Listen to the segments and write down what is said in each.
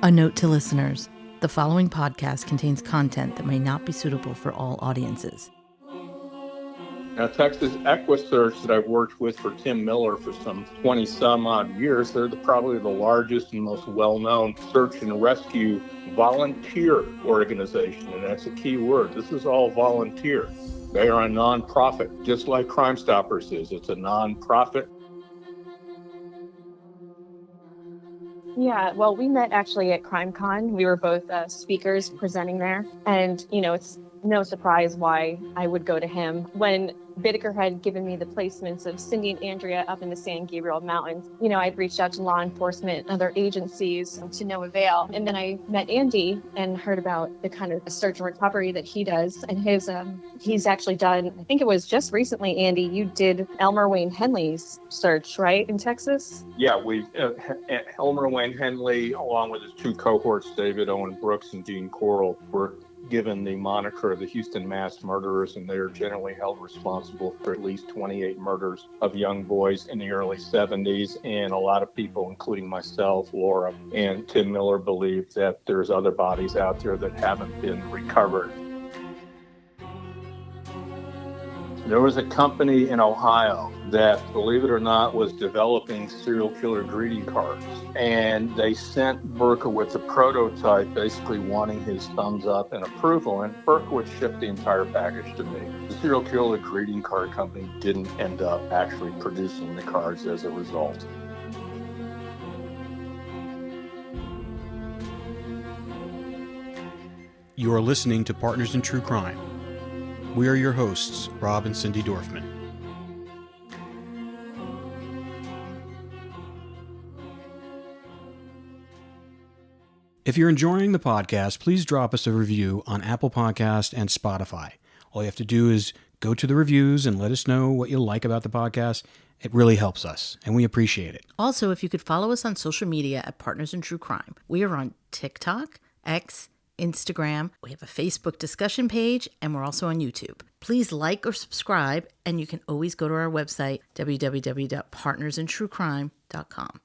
A note to listeners, the following podcast contains content that may not be suitable for all audiences. Now, Texas Equasearch that I've worked with for Tim Miller for some 20 some odd years, they're probably the largest and most well-known search and rescue volunteer organization. And that's a key word. This is all volunteer. They are a nonprofit, just like Crimestoppers is. It's a nonprofit. Yeah, well, we met actually at CrimeCon. We were both speakers presenting there. And, it's no surprise why I would go to him. When Bittaker had given me the placements of Cindy and Andrea up in the San Gabriel Mountains, I'd reached out to law enforcement and other agencies to no avail. And then I met Andy and heard about the kind of search and recovery that he does. And he's actually done, I think it was just recently, Andy, you did Elmer Wayne Henley's search, right, in Texas? Yeah, Elmer Wayne Henley, along with his two cohorts, David Owen Brooks and Dean Corll, were given the moniker of the Houston mass murderers, and they are generally held responsible for at least 28 murders of young boys in the early 70s. And a lot of people, including myself, Laura, and Tim Miller, believe that there's other bodies out there that haven't been recovered. There was a company in Ohio that, believe it or not, was developing serial killer greeting cards. And they sent Berkowitz a prototype, basically wanting his thumbs up and approval. And Berkowitz shipped the entire package to me. The serial killer greeting card company didn't end up actually producing the cards as a result. You are listening to Partners in True Crime. We are your hosts, Rob and Cindy Dorfman. If you're enjoying the podcast, please drop us a review on Apple Podcast and Spotify. All you have to do is go to the reviews and let us know what you like about the podcast. It really helps us, and we appreciate it. Also, if you could follow us on social media at Partners in True Crime. We are on TikTok, X, Instagram, we have a Facebook discussion page, and we're also on YouTube. Please like or subscribe, and you can always go to our website, www.partnersintruecrime.com.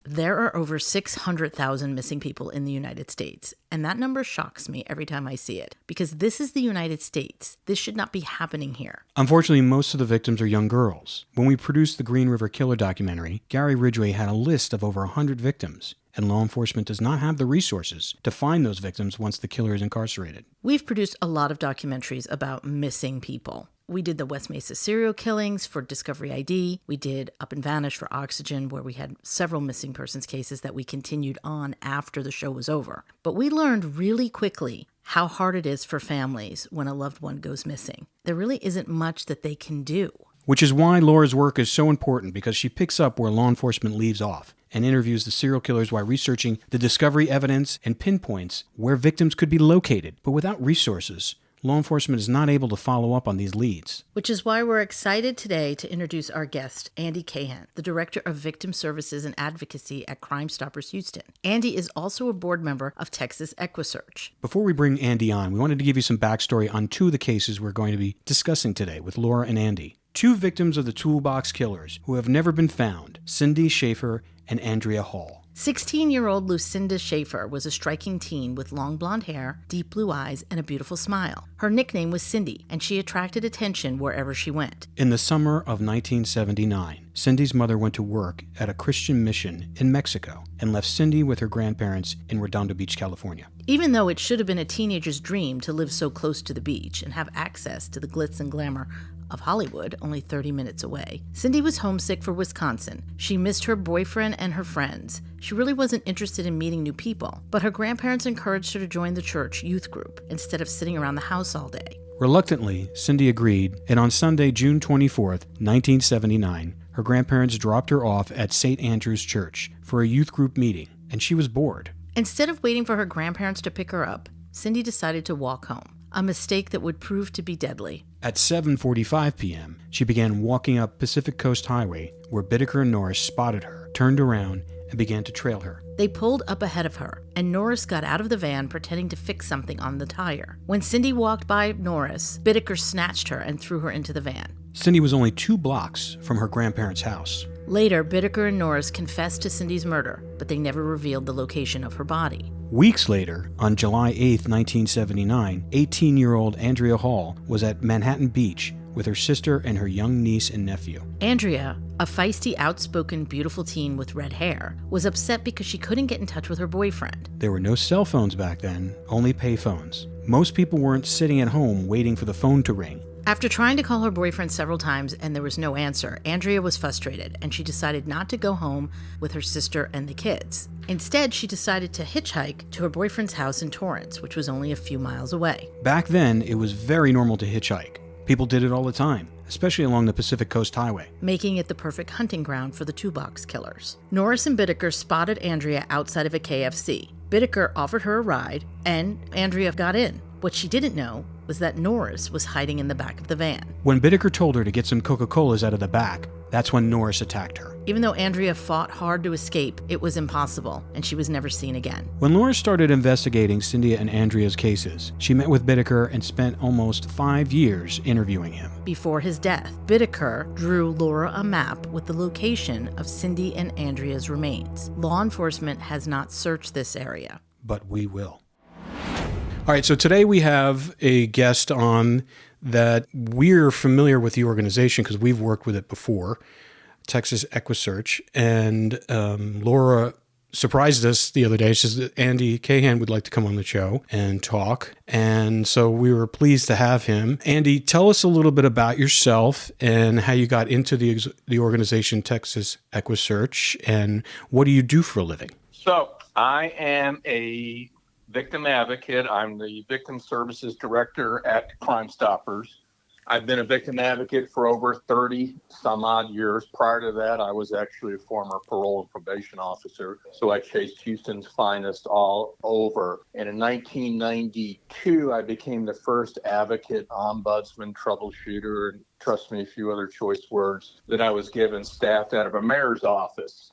There are over 600,000 missing people in the United States, and that number shocks me every time I see it, because this is the United States. This should not be happening here. Unfortunately, most of the victims are young girls. When we produced the Green River Killer documentary, Gary Ridgway had a list of over 100 victims, and law enforcement does not have the resources to find those victims once the killer is incarcerated. We've produced a lot of documentaries about missing people. We did the West Mesa serial killings for Discovery ID. We did Up and Vanish for Oxygen, where we had several missing persons cases that we continued on after the show was over. But we learned really quickly how hard it is for families when a loved one goes missing. There really isn't much that they can do. Which is why Laura's work is so important, because she picks up where law enforcement leaves off and interviews the serial killers while researching the discovery evidence and pinpoints where victims could be located. But without resources, law enforcement is not able to follow up on these leads. Which is why we're excited today to introduce our guest, Andy Kahan, the Director of Victims Services and Advocacy at Crimestoppers Houston. Andy is also a board member of Texas Equasearch. Before we bring Andy on, we wanted to give you some backstory on two of the cases we're going to be discussing today with Laura and Andy. Two victims of the Toolbox Killers who have never been found, Cindy Schaefer and Andrea Hall. 16-year-old Lucinda Schaefer was a striking teen with long blonde hair, deep blue eyes, and a beautiful smile. Her nickname was Cindy, and she attracted attention wherever she went. In the summer of 1979, Cindy's mother went to work at a Christian mission in Mexico and left Cindy with her grandparents in Redondo Beach, California. Even though it should have been a teenager's dream to live so close to the beach and have access to the glitz and glamour of Hollywood, only 30 minutes away, Cindy was homesick for Wisconsin. She missed her boyfriend and her friends. She really wasn't interested in meeting new people, but her grandparents encouraged her to join the church youth group instead of sitting around the house all day. Reluctantly, Cindy agreed, and on Sunday, June 24th, 1979, her grandparents dropped her off at St. Andrew's Church for a youth group meeting, and she was bored. Instead of waiting for her grandparents to pick her up, Cindy decided to walk home, a mistake that would prove to be deadly. At 7:45 p.m., she began walking up Pacific Coast Highway, where Bittaker and Norris spotted her, turned around, and began to trail her. They pulled up ahead of her, and Norris got out of the van pretending to fix something on the tire. When Cindy walked by Norris, Bittaker snatched her and threw her into the van. Cindy was only 2 blocks from her grandparents' house. Later, Bittaker and Norris confessed to Cindy's murder, but they never revealed the location of her body. Weeks later, on July 8, 1979, 18-year-old Andrea Hall was at Manhattan Beach with her sister and her young niece and nephew. Andrea, a feisty, outspoken, beautiful teen with red hair, was upset because she couldn't get in touch with her boyfriend. There were no cell phones back then, only payphones. Most people weren't sitting at home waiting for the phone to ring. After trying to call her boyfriend several times and there was no answer, Andrea was frustrated and she decided not to go home with her sister and the kids. Instead, she decided to hitchhike to her boyfriend's house in Torrance, which was only a few miles away. Back then, it was very normal to hitchhike. People did it all the time, especially along the Pacific Coast Highway, making it the perfect hunting ground for the Toolbox Killers. Norris and Bittaker spotted Andrea outside of a KFC. Bittaker offered her a ride, and Andrea got in. What she didn't know was that Norris was hiding in the back of the van. When Bittaker told her to get some Coca-Colas out of the back, that's when Norris attacked her. Even though Andrea fought hard to escape, it was impossible, and she was never seen again. When Norris started investigating Cindy and Andrea's cases, she met with Bittaker and spent almost 5 years interviewing him. Before his death, Bittaker drew Laura a map with the location of Cindy and Andrea's remains. Law enforcement has not searched this area. But we will. All right, so today we have a guest on that we're familiar with the organization because we've worked with it before, Texas Equasearch. And Laura surprised us the other day. She says that Andy Kahan would like to come on the show and talk. And so we were pleased to have him. Andy, tell us a little bit about yourself and how you got into the organization Texas Equasearch, and what do you do for a living? So I am a victim advocate. I'm the victim services director at Crimestoppers. I've been a victim advocate for over 30 some odd years. Prior to that, I was actually a former parole and probation officer. So I chased Houston's finest all over. And in 1992, I became the first advocate, ombudsman, troubleshooter, and trust me, a few other choice words that I was given, staffed out of a mayor's office.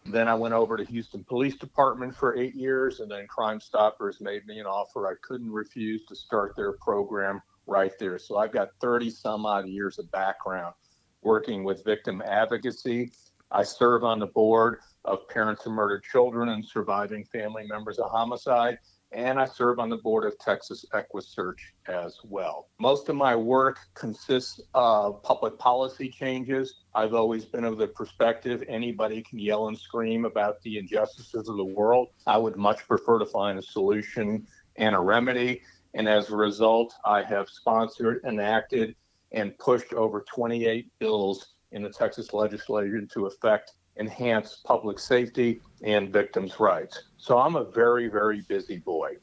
Then I went over to Houston Police Department for 8 years, and then Crimestoppers made me an offer I couldn't refuse to start their program right there. So I've got 30 some odd years of background working with victim advocacy. I serve on the board of Parents of Murdered Children and Surviving Family Members of Homicide, and I serve on the board of Texas Equasearch as well. Most of my work consists of public policy changes. I've always been of the perspective anybody can yell and scream about the injustices of the world. I would much prefer to find a solution and a remedy. And as a result, I have sponsored, enacted, and pushed over 28 bills in the Texas legislature to enhance public safety and victims' rights. So I'm a very, very busy boy.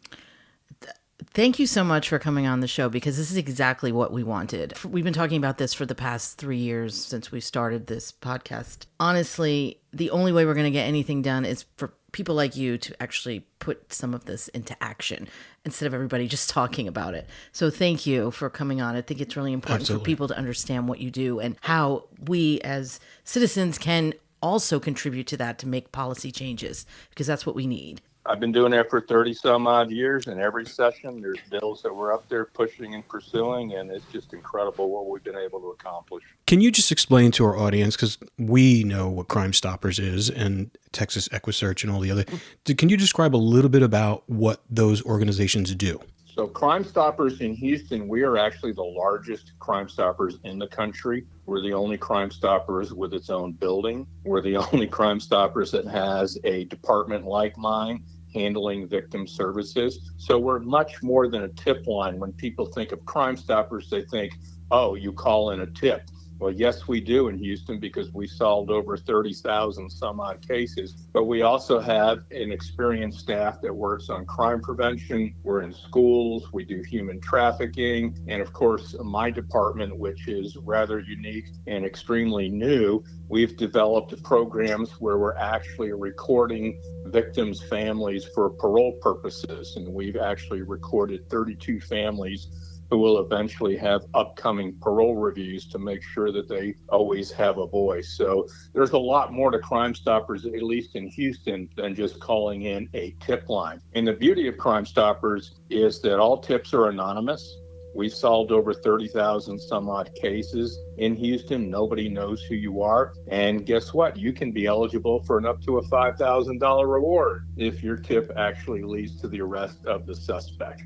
Thank you so much for coming on the show, because this is exactly what we wanted. We've been talking about this for the past 3 years since we started this podcast. Honestly, the only way we're going to get anything done is for people like you to actually put some of this into action instead of everybody just talking about it. So thank you for coming on. I think it's really important for people to understand what you do and how we as citizens can also contribute to that to make policy changes, because that's what we need. I've been doing that for 30 some odd years, and every session there's bills that we're up there pushing and pursuing, and it's just incredible what we've been able to accomplish. Can you just explain to our audience, because we know what Crimestoppers is and Texas Equasearch and all the other, can you describe a little bit about what those organizations do? So Crimestoppers in Houston, we are actually the largest Crimestoppers in the country. We're the only Crimestoppers with its own building. We're the only Crimestoppers that has a department like mine handling victim services. So we're much more than a tip line. When people think of Crimestoppers, they think, oh, you call in a tip. Well, yes, we do in Houston, because we solved over 30,000 some odd cases. But we also have an experienced staff that works on crime prevention. We're in schools. We do human trafficking. And of course, my department, which is rather unique and extremely new, we've developed programs where we're actually recording victims' families for parole purposes. And we've actually recorded 32 families who will eventually have upcoming parole reviews to make sure that they always have a voice. So there's a lot more to Crimestoppers, at least in Houston, than just calling in a tip line. And the beauty of Crimestoppers is that all tips are anonymous. We solved over 30,000 some odd cases in Houston. Nobody knows who you are. And guess what? You can be eligible for an up to a $5,000 reward if your tip actually leads to the arrest of the suspect.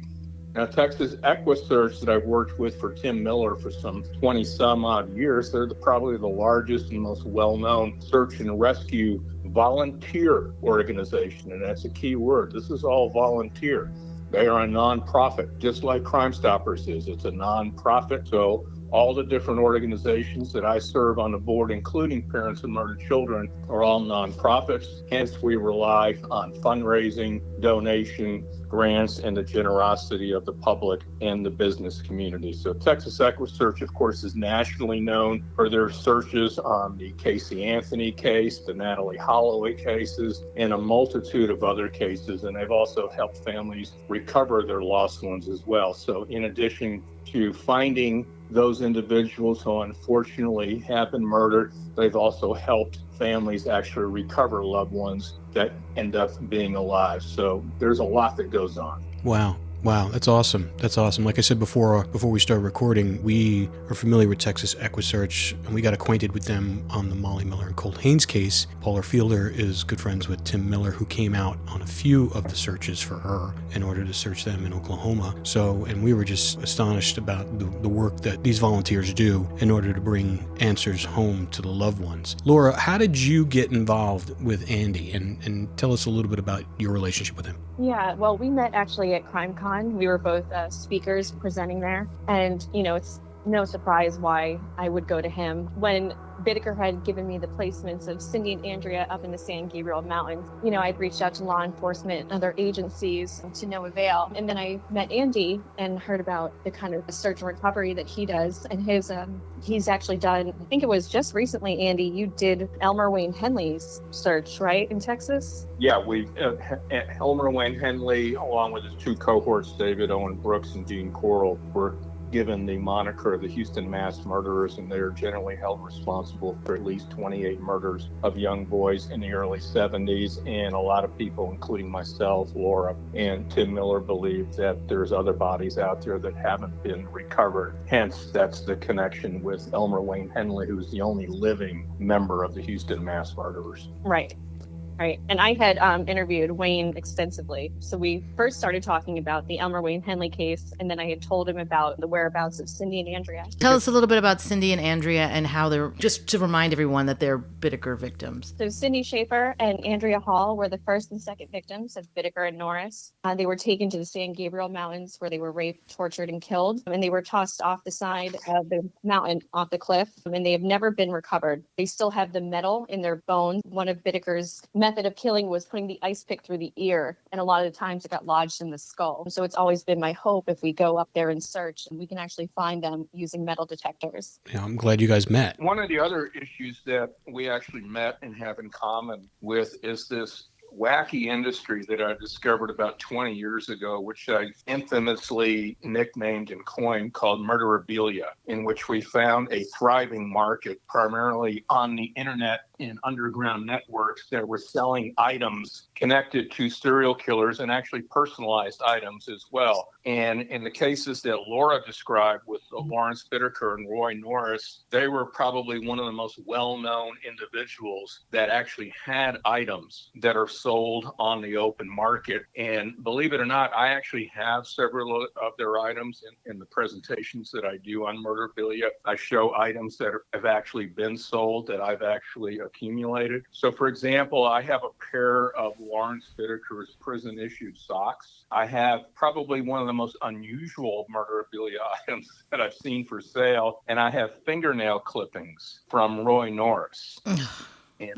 Now, Texas Equasearch that I've worked with for Tim Miller for some 20 some odd years, they're probably the largest and most well-known search and rescue volunteer organization. And that's a key word. This is all volunteer. They are a nonprofit, just like Crimestoppers is. It's a nonprofit. So all the different organizations that I serve on the board, including Parents of Murdered Children, are all nonprofits. Hence, we rely on fundraising, donation, grants, and the generosity of the public and the business community. So Texas Equasearch, of course, is nationally known for their searches on the Casey Anthony case, the Natalie Holloway cases, and a multitude of other cases. And they've also helped families recover their lost ones as well. So in addition to finding those individuals who unfortunately have been murdered, they've also helped families actually recover loved ones that end up being alive. So there's a lot that goes on. Wow, that's awesome. That's awesome. Like I said before we started recording, we are familiar with Texas Equasearch, and we got acquainted with them on the Molly Miller and Colt Haynes case. Paula Fielder is good friends with Tim Miller, who came out on a few of the searches for her in order to search them in Oklahoma. So, and we were just astonished about the work that these volunteers do in order to bring answers home to the loved ones. Laura, how did you get involved with Andy? And tell us a little bit about your relationship with him. Yeah, well, we met actually at CrimeCon. We were both speakers presenting there. And, it's no surprise why I would go to him. When Bittaker had given me the placements of Cindy and Andrea up in the San Gabriel Mountains, I'd reached out to law enforcement and other agencies to no avail. And then I met Andy and heard about the kind of search and recovery that he does. And he's actually done, I think it was just recently, Andy, you did Elmer Wayne Henley's search, right, in Texas? Yeah, Elmer Wayne Henley, along with his two cohorts, David Owen Brooks and Dean Coral, were given the moniker of the Houston mass murderers, and they're generally held responsible for at least 28 murders of young boys in the early 70s. And a lot of people, including myself, Laura, and Tim Miller, believe that there's other bodies out there that haven't been recovered. Hence, that's the connection with Elmer Wayne Henley, who's the only living member of the Houston mass murderers. Right. And I had interviewed Wayne extensively. So we first started talking about the Elmer Wayne Henley case, and then I had told him about the whereabouts of Cindy and Andrea. Tell us a little bit about Cindy and Andrea and how they're, just to remind everyone that they're Bittaker victims. So Cindy Schaefer and Andrea Hall were the first and second victims of Bittaker and Norris. They were taken to the San Gabriel Mountains where they were raped, tortured, and killed. And they were tossed off the side of the mountain, off the cliff, and they have never been recovered. They still have the metal in their bones. One of Bittaker's method of killing was putting the ice pick through the ear, and a lot of the times it got lodged in the skull. So it's always been my hope if we go up there and search, we can actually find them using metal detectors. Yeah, I'm glad you guys met. One of the other issues that we actually met and have in common with is this wacky industry that I discovered about 20 years ago, which I infamously nicknamed and coined, called murderobilia, in which we found a thriving market primarily on the internet in underground networks that were selling items connected to serial killers and actually personalized items as well. And in the cases that Laura described with Lawrence Bittaker and Roy Norris, they were probably one of the most well-known individuals that actually had items that are sold on the open market. And believe it or not, I actually have several of their items in the presentations that I do on Murderobilia. I show items that have actually been sold that I've actually accumulated. So for example, I have a pair of Lawrence Bittaker's prison-issued socks. I have probably one of the most unusual Murderobilia items that I've seen for sale, and I have fingernail clippings from Roy Norris. And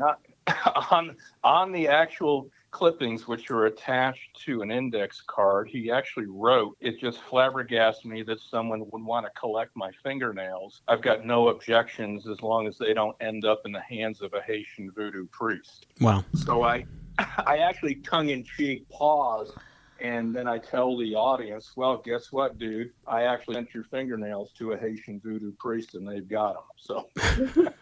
on the actual clippings, which are attached to an index card, he actually wrote, "It just flabbergasted me that someone would want to collect my fingernails. I've got no objections as long as they don't end up in the hands of a Haitian voodoo priest." Wow. So I actually tongue-in-cheek pause, and then I tell the audience, well, guess what, dude? I actually sent your fingernails to a Haitian voodoo priest, and they've got them. So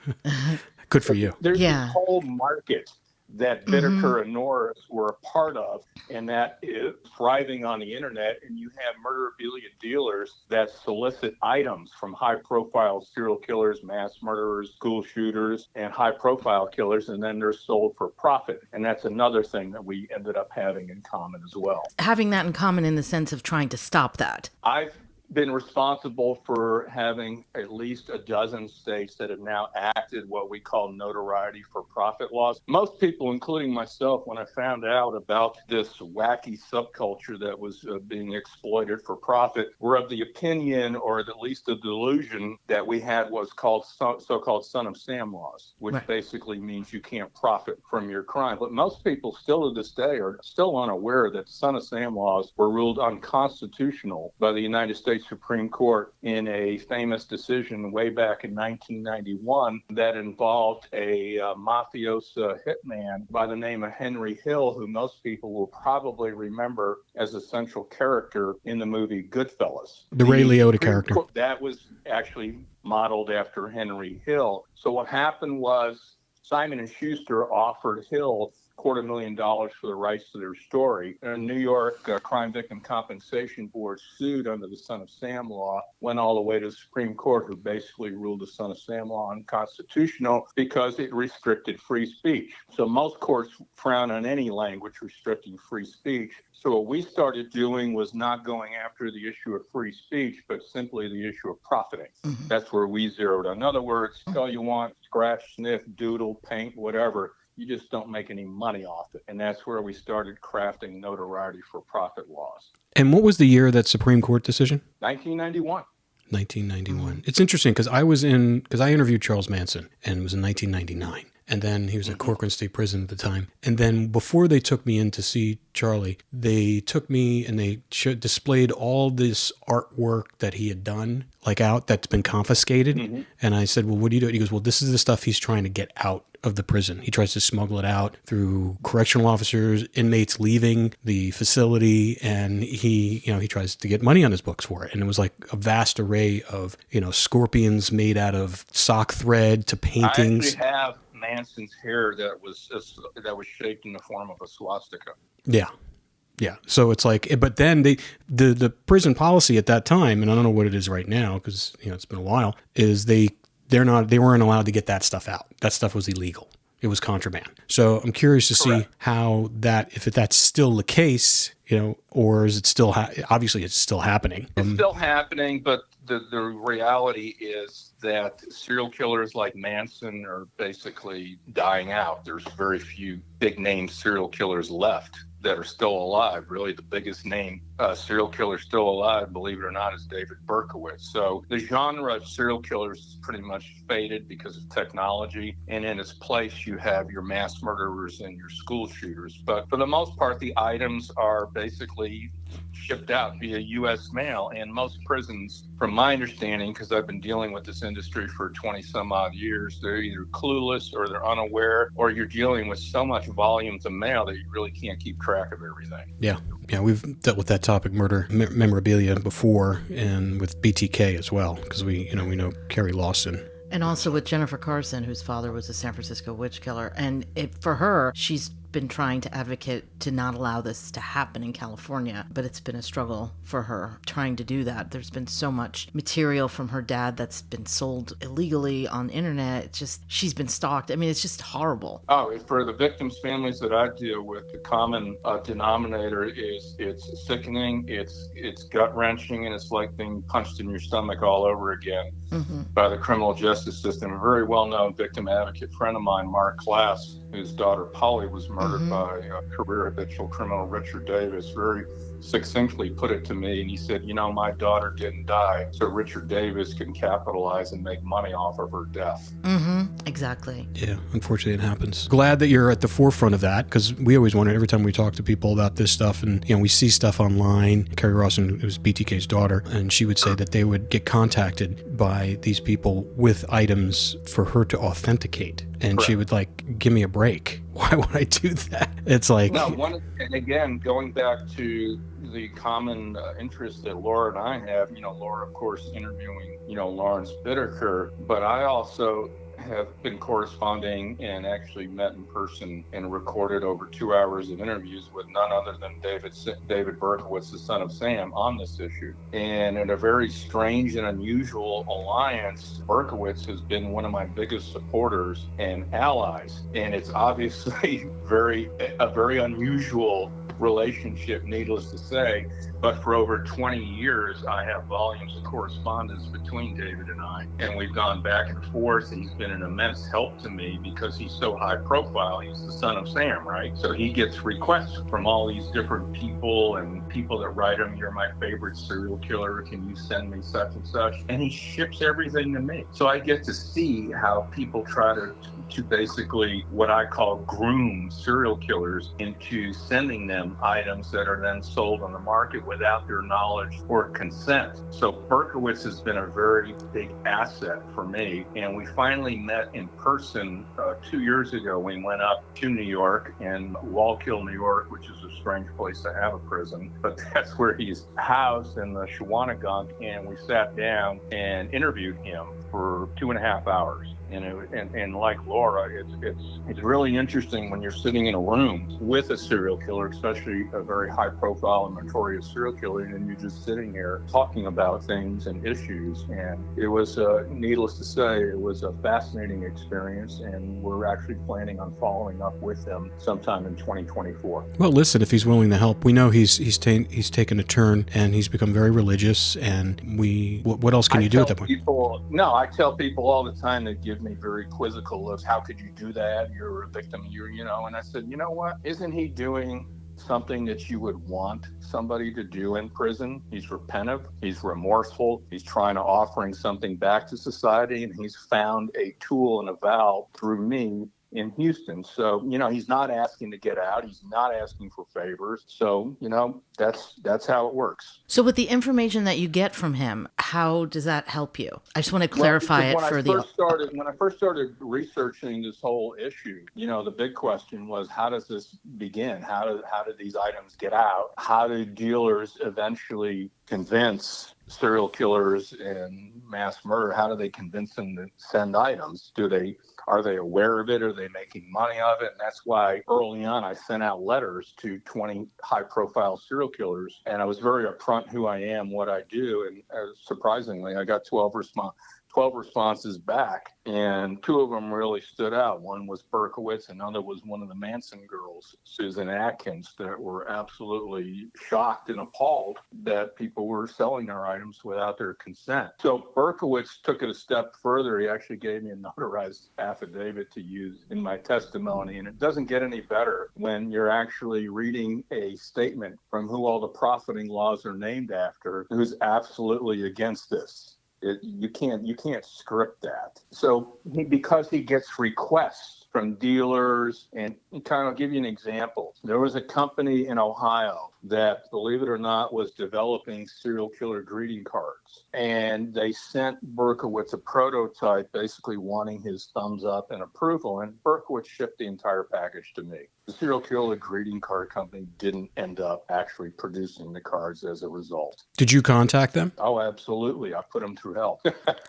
good for you. There's this whole market that Bittaker and Norris were a part of, and that is thriving on the internet. And you have murderobilia dealers that solicit items from high-profile serial killers, mass murderers, school shooters, and high-profile killers, and then they're sold for profit. And that's another thing that we ended up having in common as well. Having that in common in the sense of trying to stop that. I've been responsible for having at least a dozen states that have now acted what we call notoriety for profit laws. Most people, including myself, when I found out about this wacky subculture that was being exploited for profit, were of the opinion, or at least the delusion, that we had was called so-called Son of Sam laws, which basically means you can't profit from your crime. But most people still to this day are still unaware that Son of Sam laws were ruled unconstitutional by the United States Supreme Court in a famous decision way back in 1991 that involved a mafioso hitman by the name of Henry Hill, who most people will probably remember as a central character in the movie Goodfellas. The Ray Liotta character. That was actually modeled after Henry Hill. So what happened was Simon & Schuster offered Hill $250,000 for the rights to their story. And New York Crime Victim Compensation Board sued under the Son of Sam law, went all the way to the Supreme Court, who basically ruled the Son of Sam law unconstitutional because it restricted free speech. So most courts frown on any language restricting free speech. So what we started doing was not going after the issue of free speech, but simply the issue of profiting. That's where we zeroed in. In other words, all you want, scratch, sniff, doodle, paint, whatever. You just don't make any money off it. And that's where we started crafting notoriety for profit laws. And what was the year of that Supreme Court decision? 1991. 1991. It's interesting because I interviewed Charles Manson, and it was in 1999. And then he was at Corcoran State Prison at the time. And then before they took me in to see Charlie, they took me and they displayed all this artwork that he had done, that's been confiscated. And I said, well, what do you do? He goes, well, this is the stuff he's trying to get out of the prison. He tries to smuggle it out through correctional officers, inmates leaving the facility, and he tries to get money on his books for it. And it was like a vast array of, scorpions made out of sock thread to paintings. I actually have Manson's hair that was shaped in the form of a swastika. Yeah. So it's like, but then the prison policy at that time, and I don't know what it is right now because it's been a while, is they weren't allowed to get that stuff out. That stuff was illegal. It was contraband. So I'm curious to see how if that's still the case, or is it still obviously it's still happening. It's still happening, but the reality is that serial killers like Manson are basically dying out. There's very few big name serial killers left that are still alive. Really, the biggest name serial killer still alive, believe it or not, is David Berkowitz. So the genre of serial killers is pretty much faded because of technology, and in its place you have your mass murderers and your school shooters. But for the most part, the items are basically shipped out via U.S. mail, and most prisons, from my understanding, because I've been dealing with this industry for 20 some odd years, they're either clueless or they're unaware, or you're dealing with so much volumes of mail that you really can't keep track of everything. Yeah, we've dealt with that topic, memorabilia, before, and with BTK as well, because we know Carrie Lawson. And also with Jennifer Carson, whose father was a San Francisco witch killer. And for her, she's been trying to advocate to not allow this to happen in California, but it's been a struggle for her trying to do that. There's been so much material from her dad that's been sold illegally on the internet. It's just, she's been stalked. I mean, it's just horrible. Oh, for the victims' families that I deal with, the common denominator is it's sickening, it's gut-wrenching, and it's like being punched in your stomach all over again by the criminal justice system. A very well-known victim advocate friend of mine, Mark Klass, whose daughter Polly was murdered by career habitual criminal Richard Davis, very succinctly put it to me, and he said, my daughter didn't die so Richard Davis can capitalize and make money off of her death. Exactly. Yeah, unfortunately it happens. Glad that you're at the forefront of that, because we always wonder every time we talk to people about this stuff, and we see stuff online. Carrie Rawson, who was BTK's daughter, and she would say that they would get contacted by these people with items for her to authenticate. And she would give me a break. Why would I do that? It's like... No, and again, going back to the common interest that Laura and I have, Laura, of course, interviewing, Lawrence Bittaker, but I also have been corresponding and actually met in person and recorded over 2 hours of interviews with none other than David Berkowitz, the son of Sam, on this issue. And in a very strange and unusual alliance, Berkowitz has been one of my biggest supporters and allies. And it's obviously a very unusual relationship, needless to say. But for over 20 years, I have volumes of correspondence between David and I, and we've gone back and forth. He's been an immense help to me because he's so high profile. He's the son of Sam, right? So he gets requests from all these different people and people that write him, "You're my favorite serial killer. Can you send me such and such?" And he ships everything to me. So I get to see how people try to basically what I call groom serial killers into sending them items that are then sold on the market without their knowledge or consent. So Berkowitz has been a very big asset for me. And we finally met in person 2 years ago. We went up to New York, and Wallkill, New York, which is a strange place to have a prison, but that's where he's housed in the Shawanagon. And we sat down and interviewed him for 2.5 hours. And like Laura, it's really interesting when you're sitting in a room with a serial killer, especially a very high profile and notorious serial killer, and you're just sitting here talking about things and issues. And it was, needless to say, it was a fascinating experience, and we're actually planning on following up with him sometime in 2024. Well, listen, if he's willing to help, we know he's taken a turn and he's become very religious. And what else can you do at that point? I tell people all the time that give me very quizzical of how could you do that? You're a victim. And I said, you know what? Isn't he doing something that you would want somebody to do in prison? He's repentant, he's remorseful, he's trying to offering something back to society, and he's found a tool and a valve through me in Houston. So, he's not asking to get out. He's not asking for favors. So, that's how it works. So with the information that you get from him, how does that help you? I just want to clarify when I first started researching this whole issue, the big question was, how does this begin? How did these items get out? How do dealers eventually convince serial killers and mass murder? How do they convince them to send items? Are they aware of it? Are they making money of it? And that's why early on I sent out letters to 20 high-profile serial killers, and I was very upfront who I am, what I do, and surprisingly, I got 12 responses back, and 2 of them really stood out. One was Berkowitz, another was one of the Manson girls, Susan Atkins, that were absolutely shocked and appalled that people were selling their items without their consent. So Berkowitz took it a step further. He actually gave me a notarized affidavit to use in my testimony, and it doesn't get any better when you're actually reading a statement from who all the profiting laws are named after, who's absolutely against this. You can't script that. So because he gets requests from dealers, and kind of give you an example. There was a company in Ohio that, believe it or not, was developing serial killer greeting cards. And they sent Berkowitz a prototype, basically wanting his thumbs up and approval. And Berkowitz shipped the entire package to me. The serial killer greeting card company didn't end up actually producing the cards as a result. Did you contact them? Oh, absolutely. I put them through hell.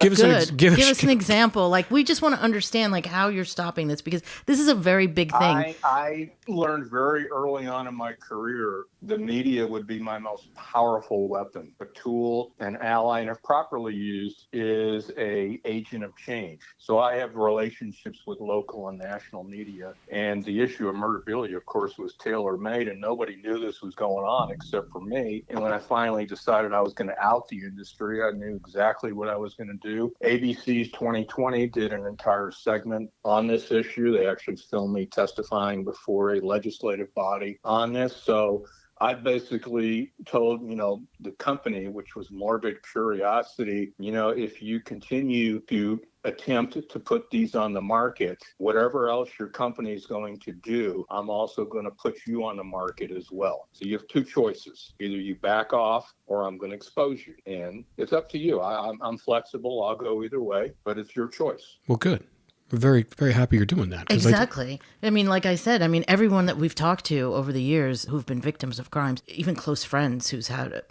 Give us an example. Like, we just want to understand how you're stopping this, because this is a very big thing. I learned very early on in my career the media would be my most powerful weapon, a tool, an ally, and if properly used, is an agent of change. So I have relationships with local and national media, and the issue of murderobilia, of course, was tailor-made, and nobody knew this was going on except for me. And when I finally decided I was going to out the industry, I knew exactly what I was going to do. ABC's 2020 did an entire segment on this issue. They actually filmed me testifying before a legislative body on this. So I basically told, the company, which was Morbid Curiosity, if you continue to attempt to put these on the market, whatever else your company is going to do, I'm also going to put you on the market as well. So you have 2 choices. Either you back off or I'm going to expose you. And it's up to you. I'm flexible. I'll go either way, but it's your choice. Well, good. We're very, very happy you're doing that. Exactly. I mean, like I said, everyone that we've talked to over the years who've been victims of crimes, even close friends who's had,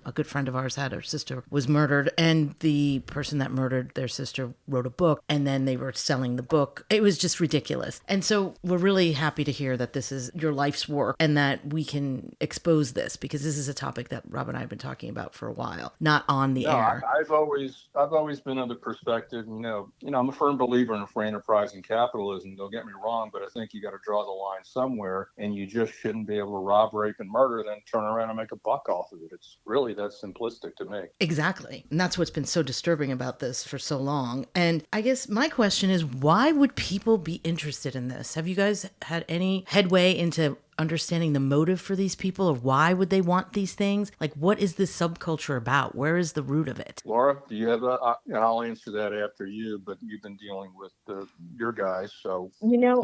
a good friend of ours had her sister was murdered, and the person that murdered their sister wrote a book, and then they were selling the book. It was just ridiculous. And so we're really happy to hear that this is your life's work and that we can expose this, because this is a topic that Rob and I have been talking about for a while, not on the air. I've always been of the perspective, I'm a firm believer in free enterprise and capitalism. Don't get me wrong, but I think you got to draw the line somewhere, and you just shouldn't be able to rob, rape, and murder, then turn around and make a buck off of it. It's really that simplistic to me. Exactly. And that's what's been so disturbing about this for so long. And I guess my question is, why would people be interested in this? Have you guys had any headway into understanding the motive for these people, or why would they want these things? Like, what is this subculture about? Where is the root of it? Laura, do you have and I'll answer that after you, but you've been dealing with your guys, so.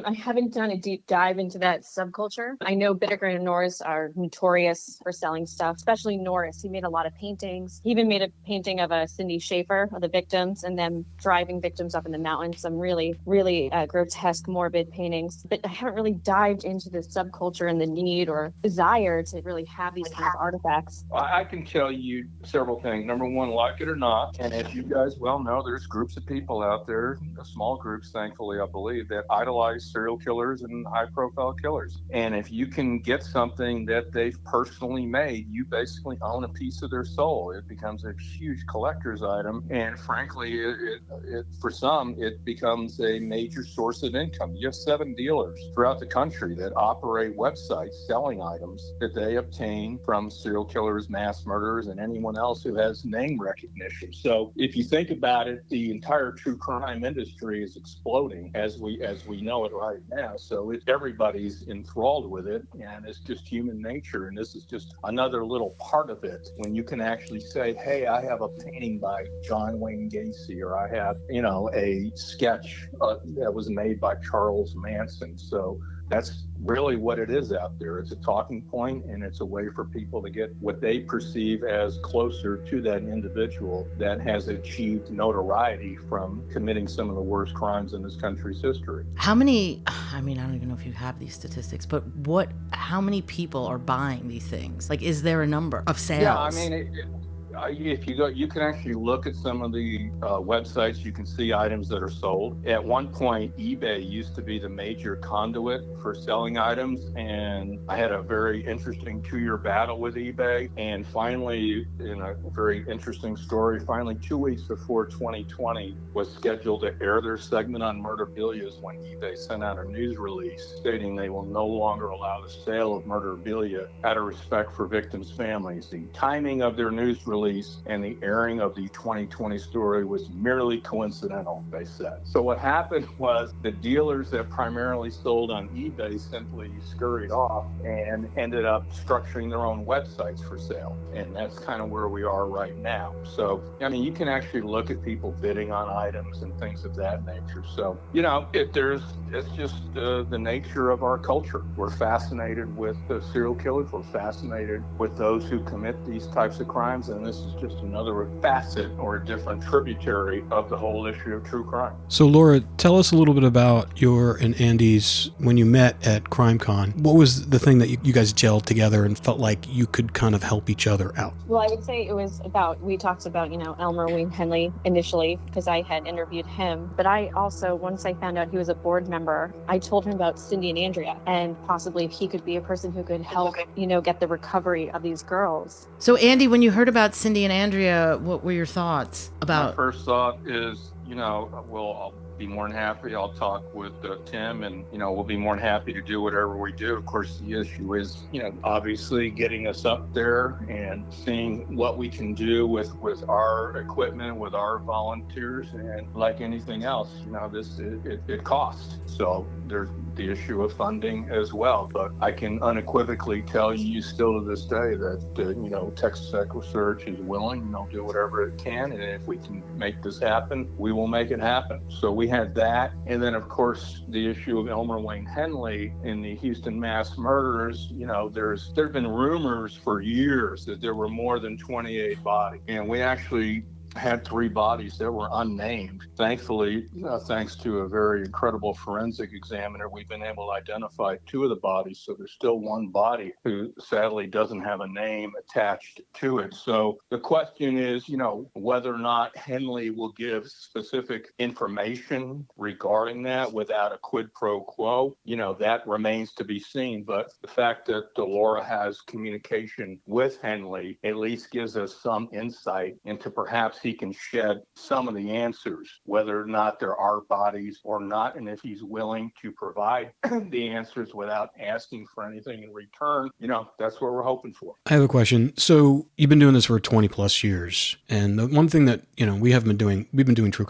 I haven't done a deep dive into that subculture. I know Bittaker and Norris are notorious for selling stuff, especially Norris. He made a lot of paintings. He even made a painting of a Cindy Schaefer of the victims and them driving victims up in the mountains. Some really, really grotesque, morbid paintings. But I haven't really dived into the subculture and the need or desire to really have these kind of artifacts. I can tell you several things. Number one, like it or not, and as you guys well know, there's groups of people out there, small groups, thankfully, I believe, that idolize serial killers and high-profile killers. And if you can get something that they've personally made, you basically own a piece of their soul. It becomes a huge collector's item, and frankly, it for some, it becomes a major source of income. You have 7 dealers throughout the country that operate websites selling items that they obtain from serial killers, mass murderers, and anyone else who has name recognition. So if you think about it, the entire true crime industry is exploding as we know it right now. So everybody's enthralled with it, and it's just human nature. And this is just another little part of it. When you can actually say, hey, I have a painting by John Wayne Gacy, or I have, a sketch that was made by Charles Manson. So that's really what it is out there. It's a talking point, and it's a way for people to get what they perceive as closer to that individual that has achieved notoriety from committing some of the worst crimes in this country's history. How many, I don't even know if you have these statistics, but how many people are buying these things? Like, is there a number of sales? Yeah, if you go, you can actually look at some of the websites. You can see items that are sold. At one point, eBay used to be the major conduit for selling items, and I had a very interesting 2-year battle with eBay. And finally, in a very interesting story, 2 weeks before 2020 was scheduled to air their segment on murderobilia, when eBay sent out a news release stating they will no longer allow the sale of murderobilia out of respect for victims' families. The timing of their news release and the airing of the 2020 story was merely coincidental, they said. So what happened was the dealers that primarily sold on eBay simply scurried off and ended up structuring their own websites for sale. And that's kind of where we are right now. So, you can actually look at people bidding on items and things of that nature. So, it's just the nature of our culture. We're fascinated with the serial killers. We're fascinated with those who commit these types of crimes. And this is just another facet or a different tributary of the whole issue of true crime. So Laura, tell us a little bit about your and Andy's, when you met at CrimeCon. What was the thing that you guys gelled together and felt like you could kind of help each other out? Well, I would say it was we talked about, Elmer Wayne Henley initially, because I had interviewed him. But I also, once I found out he was a board member, I told him about Cindy and Andrea, and possibly he could be a person who could help, get the recovery of these girls. So Andy, when you heard about Cindy and Andrea, what were your thoughts about? My first thought is, I'll be more than happy. I'll talk with Tim, and we'll be more than happy to do whatever we do. Of course, the issue is obviously getting us up there and seeing what we can do with our equipment, with our volunteers, and like anything else, it costs. So there's the issue of funding as well. But I can unequivocally tell you still to this day that Texas Equasearch is willing. They'll do whatever it can, and if we can make this happen, we will make it happen. So we had that, and then of course the issue of Elmer Wayne Henley in the Houston mass murders. There've been rumors for years that there were more than 28 bodies, and we actually had 3 bodies that were unnamed. Thankfully, thanks to a very incredible forensic examiner, we've been able to identify 2 of the bodies. So there's still 1 body who sadly doesn't have a name attached to it. So the question is, whether or not Henley will give specific information regarding that without a quid pro quo, that remains to be seen. But the fact that Laura has communication with Henley at least gives us some insight into perhaps he can shed some of the answers, whether or not there are bodies or not, and if he's willing to provide the answers without asking for anything in return, that's what we're hoping for. I have a question. So you've been doing this for 20 plus years. And the one thing that, I've been doing true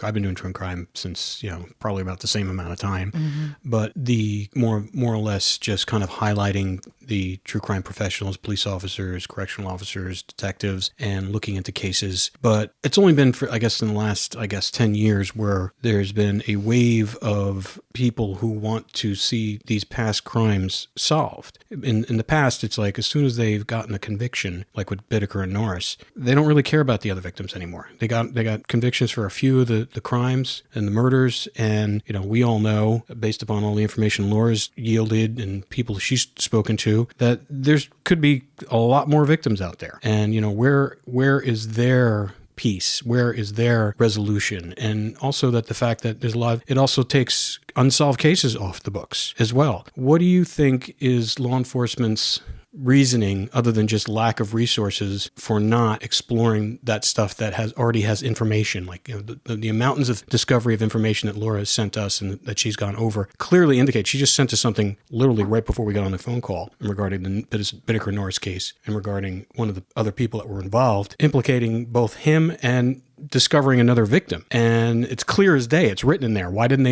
crime since, probably about the same amount of time, but the more or less just kind of highlighting the true crime professionals, police officers, correctional officers, detectives, and looking into cases. But it's only been for, in the last, 10 years where there's been a wave of people who want to see these past crimes solved. In the past, it's like as soon as they've gotten a conviction, like with Bittaker and Norris, they don't really care about the other victims anymore. They got convictions for a few of the crimes and the murders, and we all know, based upon all the information Laura's yielded and people she's spoken to, that there's could be a lot more victims out there. And where is their peace? Where is their resolution? And also that the fact that there's it also takes unsolved cases off the books as well. What do you think is law enforcement's reasoning, other than just lack of resources, for not exploring that stuff that already has information? Like the mountains of discovery of information that Laura has sent us and that she's gone over clearly indicate. She just sent us something literally right before we got on the phone call regarding the Bittaker Norris case and regarding one of the other people that were involved, implicating both him and discovering another victim. And it's clear as day. It's written in there. Why didn't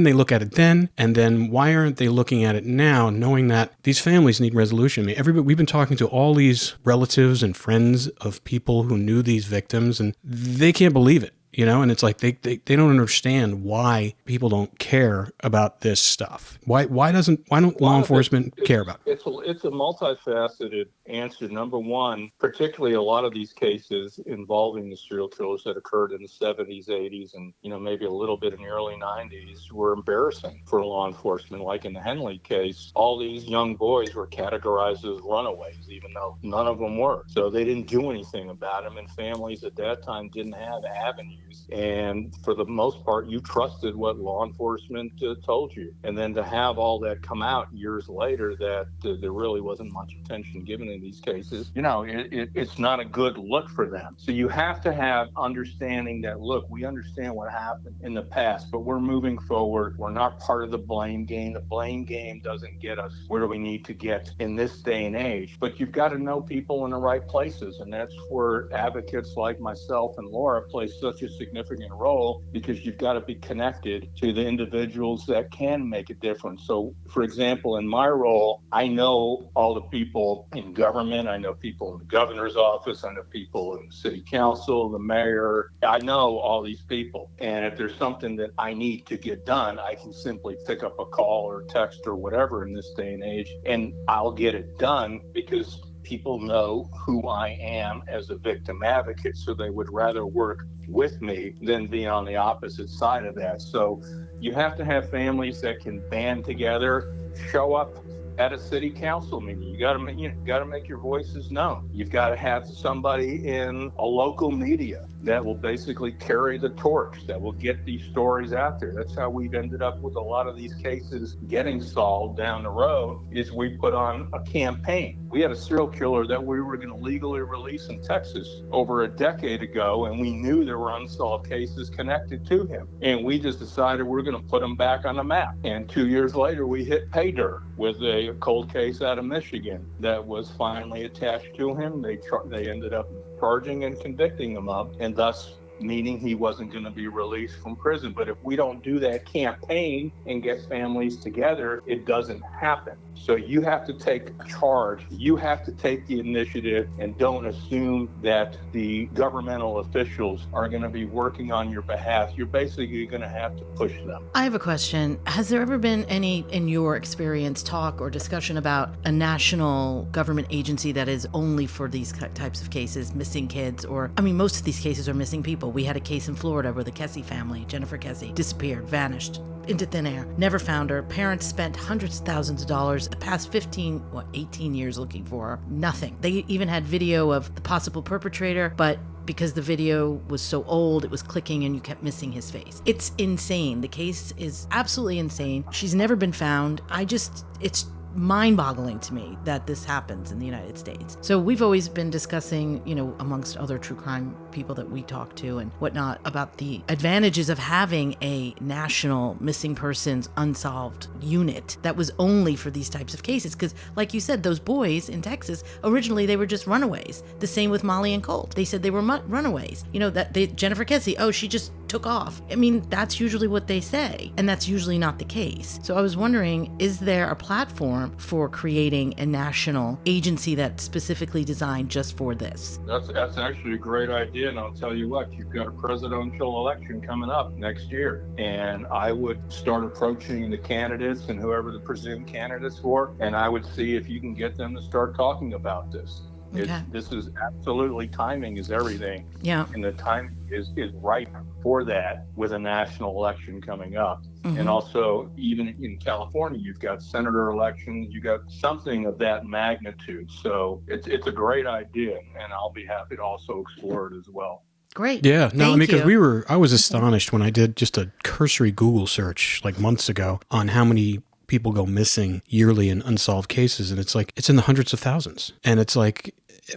they look at it then? And then why aren't they looking at it now, knowing that these families need resolution? I mean, we've been talking to all these relatives and friends of people who knew these victims, and they can't believe it. And it's like they don't understand why people don't care about this stuff. Why don't law enforcement care about it? It's a multifaceted answer. Number one, particularly a lot of these cases involving the serial killers that occurred in the 70s, 80s, and maybe a little bit in the early 90s were embarrassing for law enforcement. Like in the Henley case, all these young boys were categorized as runaways, even though none of them were. So they didn't do anything about them, and families at that time didn't have avenues. And for the most part, you trusted what law enforcement told you. And then to have all that come out years later that there really wasn't much attention given in these cases, it's not a good look for them. So you have to have understanding that, look, we understand what happened in the past, but we're moving forward. We're not part of the blame game. The blame game doesn't get us where we need to get in this day and age. But you've got to know people in the right places. And that's where advocates like myself and Laura play such a significant role, because you've got to be connected to the individuals that can make a difference. So, for example, in my role, I know all the people in government. I know people in the governor's office. I know people in the city council, the mayor. I know all these people. And if there's something that I need to get done, I can simply pick up a call or text or whatever in this day and age, and I'll get it done, because people know who I am as a victim advocate, so they would rather work with me than be on the opposite side of that. So you have to have families that can band together, show up at a city council meeting. You got to make your voices known. You've got to have somebody in a local media that will basically carry the torch, that will get these stories out there. That's how we've ended up with a lot of these cases getting solved down the road, is we put on a campaign. We had a serial killer that we were going to legally release in Texas over a decade ago, and we knew there were unsolved cases connected to him. And we just decided we're going to put him back on the map. And 2 years later, we hit pay dirt with a cold case out of Michigan that was finally attached to him. They ended up charging and convicting him of, and thus meaning he wasn't going to be released from prison. But if we don't do that campaign and get families together, it doesn't happen. So you have to take charge. You have to take the initiative, and don't assume that the governmental officials are going to be working on your behalf. You're basically going to have to push them. I have a question. Has there ever been any, in your experience, talk or discussion about a national government agency that is only for these types of cases, missing kids, or, I mean, most of these cases are missing people. We had a case in Florida where the Kesse family, Jennifer Kesse, disappeared, vanished into thin air, never found her. Parents spent hundreds of thousands of dollars the past 18 years looking for her. Nothing. They even had video of the possible perpetrator, but because the video was so old, it was clicking and you kept missing his face. It's insane. The case is absolutely insane. She's never been found. It's mind-boggling to me that this happens in the United States. So we've always been discussing, amongst other true crime people that we talk to and whatnot, about the advantages of having a national missing persons unsolved unit that was only for these types of cases. Because like you said, those boys in Texas, originally they were just runaways. The same with Molly and Colt. They said they were runaways. Jennifer Kesse, she just took off. I mean, that's usually what they say, and that's usually not the case. So I was wondering, is there a platform for creating a national agency that's specifically designed just for this? That's actually a great idea, and I'll tell you what, you've got a presidential election coming up next year, and I would start approaching the candidates and whoever the presumed candidates were, and I would see if you can get them to start talking about this. Okay. This is absolutely, timing is everything. Yeah. And the time is ripe for that with a national election coming up. Mm-hmm. And also, even in California, you've got senator elections, you got something of that magnitude. So it's a great idea, and I'll be happy to also explore it as well. Great. Yeah. No, Thank because you. I was astonished when I did just a cursory Google search like months ago on how many people go missing yearly in unsolved cases. And it's like, it's in the hundreds of thousands. And it's like,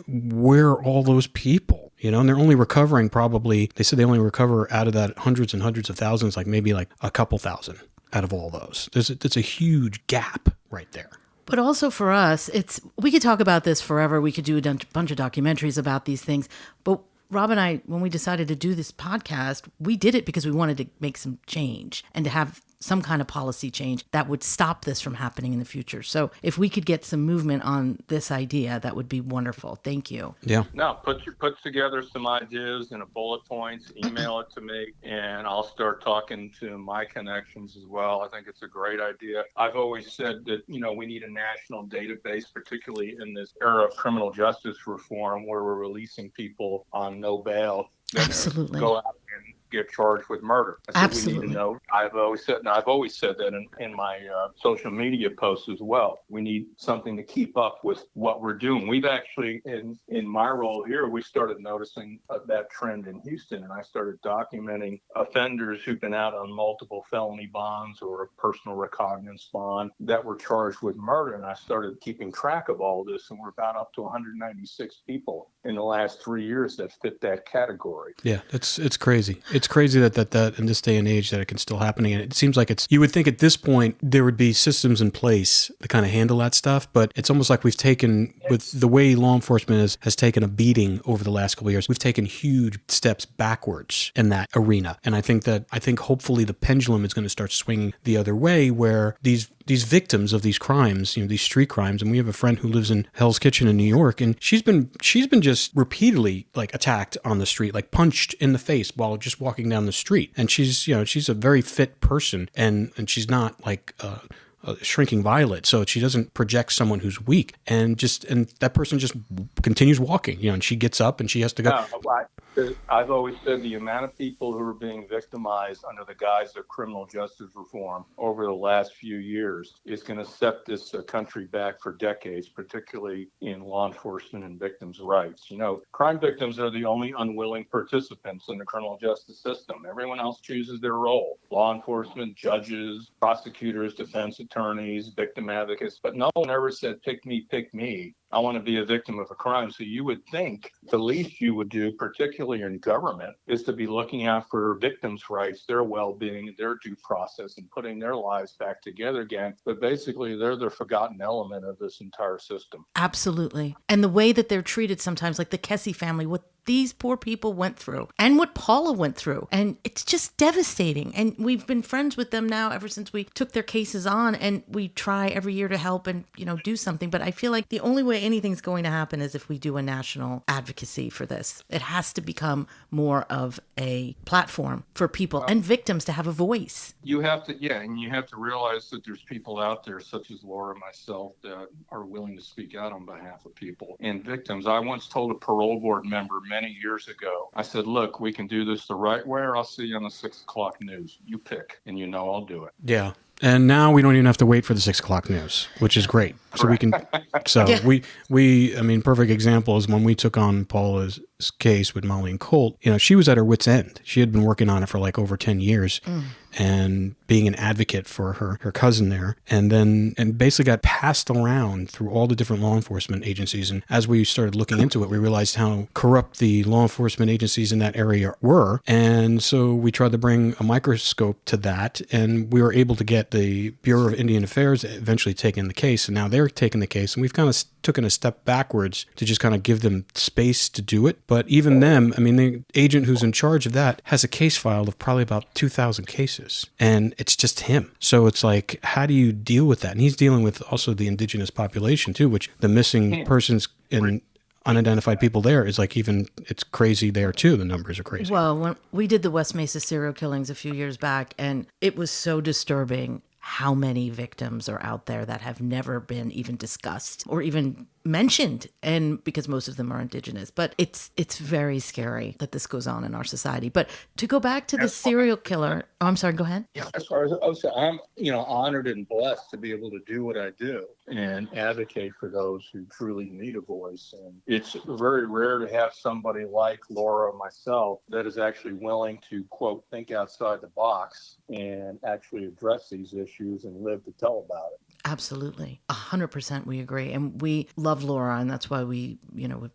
where are all those people? And they're only recovering they said they only recover out of that hundreds and hundreds of thousands, like maybe like a couple thousand out of all those. There's a huge gap right there. But also for us, we could talk about this forever. We could do a bunch of documentaries about these things. But Rob and I, when we decided to do this podcast, we did it because we wanted to make some change and to have some kind of policy change that would stop this from happening in the future. So if we could get some movement on this idea, that would be wonderful. Thank you. Yeah. No, put together some ideas in a bullet points, email it to me, and I'll start talking to my connections as well. I think it's a great idea. I've always said that, we need a national database, particularly in this era of criminal justice reform where we're releasing people on no bail. Absolutely. Go out and get charged with murder. Absolutely. We need to know. I've always said that in my social media posts as well. We need something to keep up with what we're doing. We've actually, in my role here, we started noticing that trend in Houston, and I started documenting offenders who've been out on multiple felony bonds or a personal recognizance bond that were charged with murder, and I started keeping track of all this, and we're about up to 196 people in the last 3 years that fit that category. Yeah, it's crazy. It's crazy that in this day and age that it can still happen. And it seems like you would think at this point there would be systems in place to kind of handle that stuff, but it's almost like we've taken, with the way law enforcement has taken a beating over the last couple of years, we've taken huge steps backwards in that arena. And I think hopefully the pendulum is going to start swinging the other way, where these victims of these crimes, these street crimes, and we have a friend who lives in Hell's Kitchen in New York, and she's been just repeatedly like attacked on the street, like punched in the face while just walking down the street. And she's a very fit person, and she's not like a shrinking violet, so she doesn't project someone who's weak, and that person just continues walking, and she gets up and she has to go. No, I've always said the amount of people who are being victimized under the guise of criminal justice reform over the last few years is going to set this country back for decades, particularly in law enforcement and victims' rights. Crime victims are the only unwilling participants in the criminal justice system. Everyone else chooses their role. Law enforcement, judges, prosecutors, defense attorneys, victim advocates, but no one ever said, pick me, pick me. I want to be a victim of a crime. So you would think the least you would do, particularly in government, is to be looking out for victims' rights, their well-being, their due process, and putting their lives back together again. But basically, they're the forgotten element of this entire system. Absolutely. And the way that they're treated sometimes, like the Kesse family, what these poor people went through and what Paula went through. And it's just devastating. And we've been friends with them now ever since we took their cases on, and we try every year to help and, do something. But I feel like the only way anything's going to happen is if we do a national advocacy for this. It has to become more of a platform for people and victims to have a voice. You have to, and you have to realize that there's people out there such as Laura and myself that are willing to speak out on behalf of people and victims. I once told a parole board member many years ago, I said, look, we can do this the right way, or I'll see you on the 6 o'clock news. You pick, and I'll do it. Yeah. And now we don't even have to wait for the 6 o'clock news, which is great. So we can, perfect example is when we took on Paula's case with Molly and Colt, she was at her wit's end. She had been working on it for like over 10 years and being an advocate for her cousin there. And basically got passed around through all the different law enforcement agencies. And as we started looking into it, we realized how corrupt the law enforcement agencies in that area were. And so we tried to bring a microscope to that. And we were able to get the Bureau of Indian Affairs eventually taking the case. And now they're taking the case. And we've kind of taken a step backwards to just kind of give them space to do it. But even them, the agent who's in charge of that has a case file of probably about 2,000 cases. And it's just him. So it's like, how do you deal with that? And he's dealing with also the indigenous population too, which the missing persons and unidentified people there is like it's crazy there too. The numbers are crazy. Well, when we did the West Mesa serial killings a few years back, and it was so disturbing how many victims are out there that have never been even discussed or even mentioned, and because most of them are indigenous. But it's very scary that this goes on in our society. But to go back to the serial killer, I'm sorry, go ahead. Yeah, as far as I'm honored and blessed to be able to do what I do and advocate for those who truly need a voice. And it's very rare to have somebody like Laura or myself that is actually willing to, quote, think outside the box and actually address these issues and live to tell about it. Absolutely. 100% we agree. And we love Laura, and that's why we've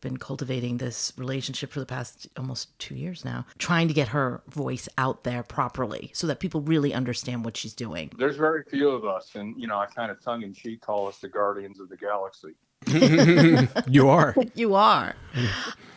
been cultivating this relationship for the past almost 2 years now, trying to get her voice out there properly so that people really understand what she's doing. There's very few of us, and, I kind of tongue-in-cheek call us the Guardians of the Galaxy. You are. You are.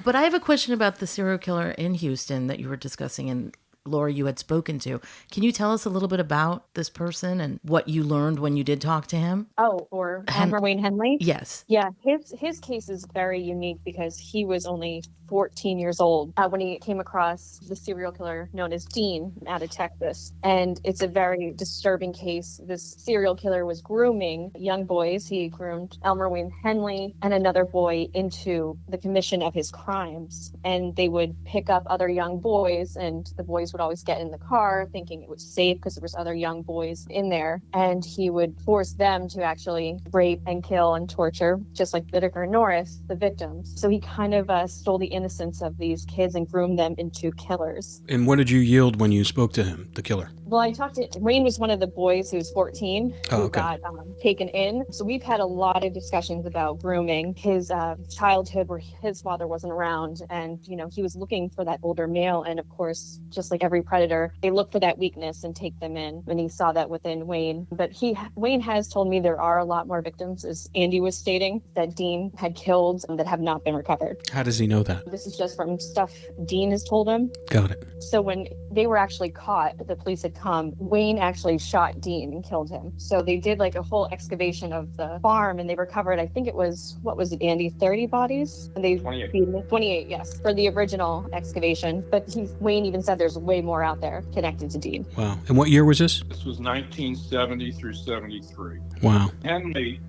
But I have a question about the serial killer in Houston that you were discussing, and Laura, you had spoken to. Can you tell us a little bit about this person and what you learned when you did talk to him? Oh, or Wayne Henley? Yes. Yeah, his case is very unique because he was only 14 years old when he came across the serial killer known as Dean out of Texas. And it's a very disturbing case. This serial killer was grooming young boys. He groomed Wayne Henley and another boy into the commission of his crimes. And they would pick up other young boys, and the boys would always get in the car thinking it was safe because there was other young boys in there. And he would force them to actually rape and kill and torture, just like Whitaker and Norris, the victims. So he kind of stole the innocence of these kids and groomed them into killers. And what did you yield when you spoke to him, the killer? Well, I talked to Wayne was one of the boys who was 14 who got taken in. So we've had a lot of discussions about grooming. His childhood where his father wasn't around, and he was looking for that older male. And of course, just like every predator, they look for that weakness and take them in. And he saw that within Wayne. But Wayne has told me there are a lot more victims, as Andy was stating, that Dean had killed and that have not been recovered. How does he know that? This is just from stuff Dean has told him. Got it. So when they were actually caught, the police had come, Wayne actually shot Dean and killed him. So they did like a whole excavation of the farm, and they recovered, I think it was, what was it, Andy, 30 bodies? And they 28, yes, for the original excavation. But Wayne even said there's way more out there connected to Dean. Wow. And what year was this? This was 1970 through 73. Wow. Henley,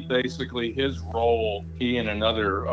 basically, his role, he and another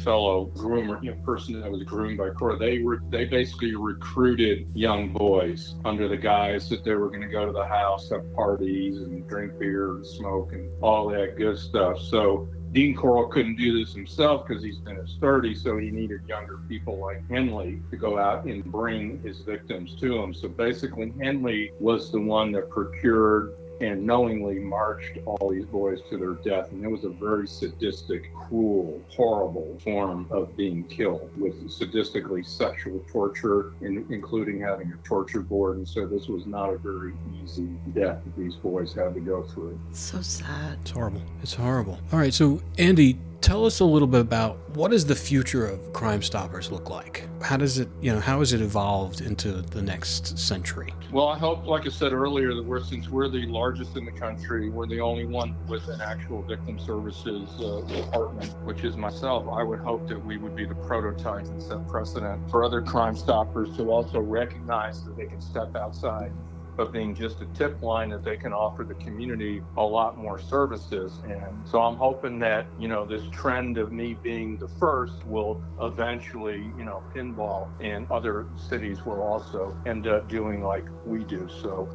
fellow groomer, person that was groomed by Cora, they basically recruited young boys under the guise that they were going to go to the house, have parties, and drink beer and smoke and all that good stuff. So Dean Coral couldn't do this himself because he's in his 30s, so he needed younger people like Henley to go out and bring his victims to him. So basically, Henley was the one that procured and knowingly marched all these boys to their death. And it was a very sadistic, cruel, horrible form of being killed, with sadistically sexual torture, including having a torture board. And so this was not a very easy death that these boys had to go through. So sad. It's horrible. It's horrible. All right, so Andy, tell us a little bit about what does the future of Crimestoppers look like? How does it, how has it evolved into the next century? Well, I hope, like I said earlier, that since we're the largest in the country, we're the only one with an actual victim services department, which is myself. I would hope that we would be the prototype and set precedent for other Crime Stoppers to also recognize that they can step outside of being just a tip line, that they can offer the community a lot more services. And so I'm hoping that, this trend of me being the first will eventually, pinball, and other cities will also end up doing like we do. So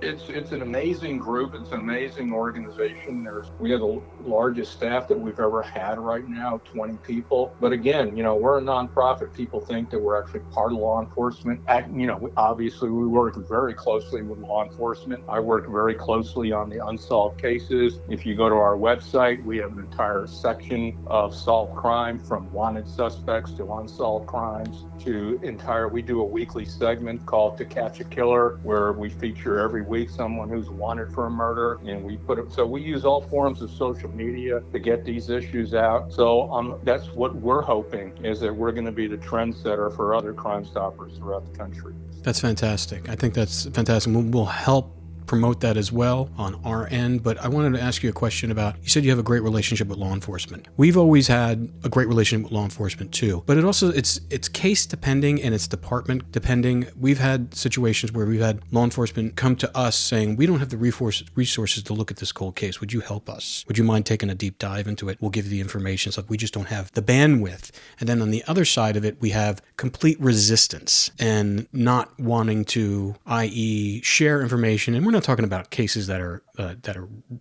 it's an amazing group. It's an amazing organization. We have the largest staff that we've ever had right now, 20 people. But again, we're a nonprofit. People think that we're actually part of law enforcement. Obviously we work very closely with law enforcement. I work very closely on the unsolved cases. If you go to our website, we have an entire section of solved crime, from wanted suspects to unsolved crimes we do a weekly segment called To Catch a Killer, where we feature every week someone who's wanted for a murder, and we use all forms of social media to get these issues out. So that's what we're hoping, is that we're going to be the trendsetter for other Crime Stoppers throughout the country. That's fantastic. I think that's fantastic. We'll help promote that as well on our end. But I wanted to ask you a question about, you said you have a great relationship with law enforcement. We've always had a great relationship with law enforcement too, but it's case depending and it's department depending. We've had situations where we've had law enforcement come to us saying, we don't have the resources to look at this cold case. Would you help us? Would you mind taking a deep dive into it? We'll give you the information. So we just don't have the bandwidth. And then on the other side of it, we have complete resistance and not wanting to, i.e. share information. And we're not talking about cases that are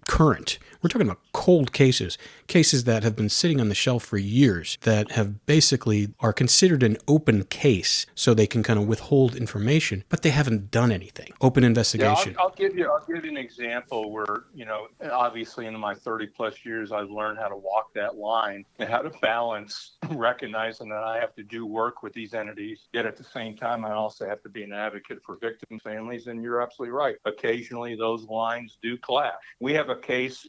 current. We're talking about cold cases that have been sitting on the shelf for years, that have basically are considered an open case, so they can kind of withhold information, but they haven't done anything. Open investigation. Yeah, I'll give you an example where, obviously in my 30 plus years, I've learned how to walk that line and how to balance recognizing that I have to do work with these entities, yet at the same time, I also have to be an advocate for victim families. And you're absolutely right. Occasionally those lines do clash. We have a case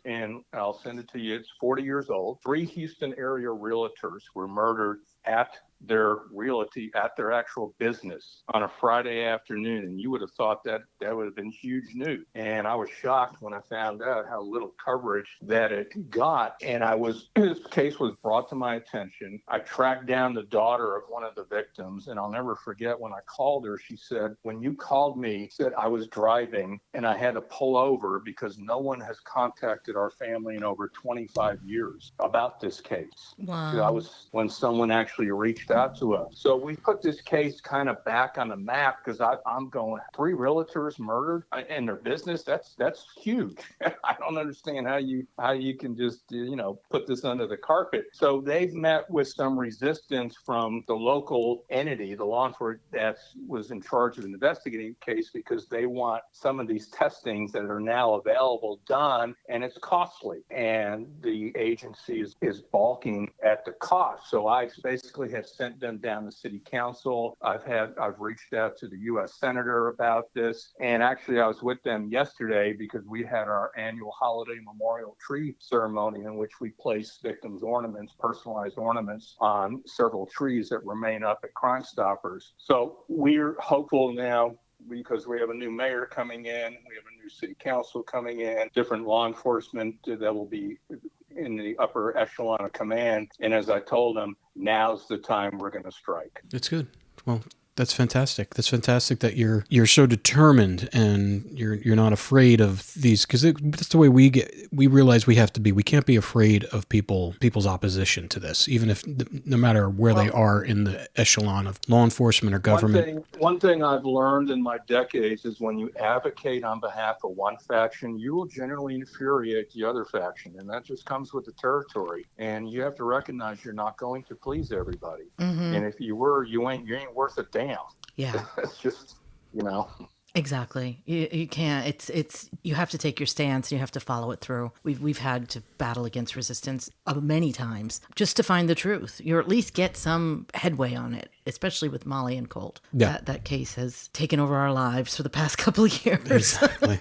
I'll send it to you. It's 40 years old. 3 Houston area realtors were murdered at their realty, at their actual business on a Friday afternoon. And you would have thought that would have been huge news. And I was shocked when I found out how little coverage that it got. And this case was brought to my attention. I tracked down the daughter of one of the victims, and I'll never forget when I called her, she said, when you called me, said I was driving and I had to pull over because no one has contacted our family in over 25 years about this case. Wow. That was when someone actually reached out to us. So we put this case kind of back on the map, because I'm going, 3 realtors murdered in their business. That's huge. I don't understand how you can just put this under the carpet. So they've met with some resistance from the local entity, the law enforcement that was in charge of investigating the case, because they want some of these testings that are now available done, and it's costly, and the agency is balking at the cost. So I basically have sent them down to city council. I've reached out to the U.S. Senator about this. And actually, I was with them yesterday because we had our annual holiday memorial tree ceremony in which we place victims' ornaments, personalized ornaments, on several trees that remain up at Crimestoppers. So we're hopeful now, because we have a new mayor coming in, we have a new city council coming in, different law enforcement that will be in the upper echelon of command. And as I told them, now's the time we're going to strike. That's good. Well, that's fantastic. That's fantastic that you're so determined and you're not afraid of these, because that's the way we realize we have to be. We can't be afraid of people's opposition to this, even if no matter where they are in the echelon of law enforcement or government. One thing I've learned in my decades is when you advocate on behalf of one faction, you will generally infuriate the other faction, and that just comes with the territory. And you have to recognize you're not going to please everybody. Mm-hmm. And if you were, you ain't worth a damn. Yeah. It's just, Exactly. You can't. It's you have to take your stance. And you have to follow it through. We've had to battle against resistance many times just to find the truth. You at least get some headway on it, especially with Molly and Colt. Yeah. That case has taken over our lives for the past couple of years. Exactly.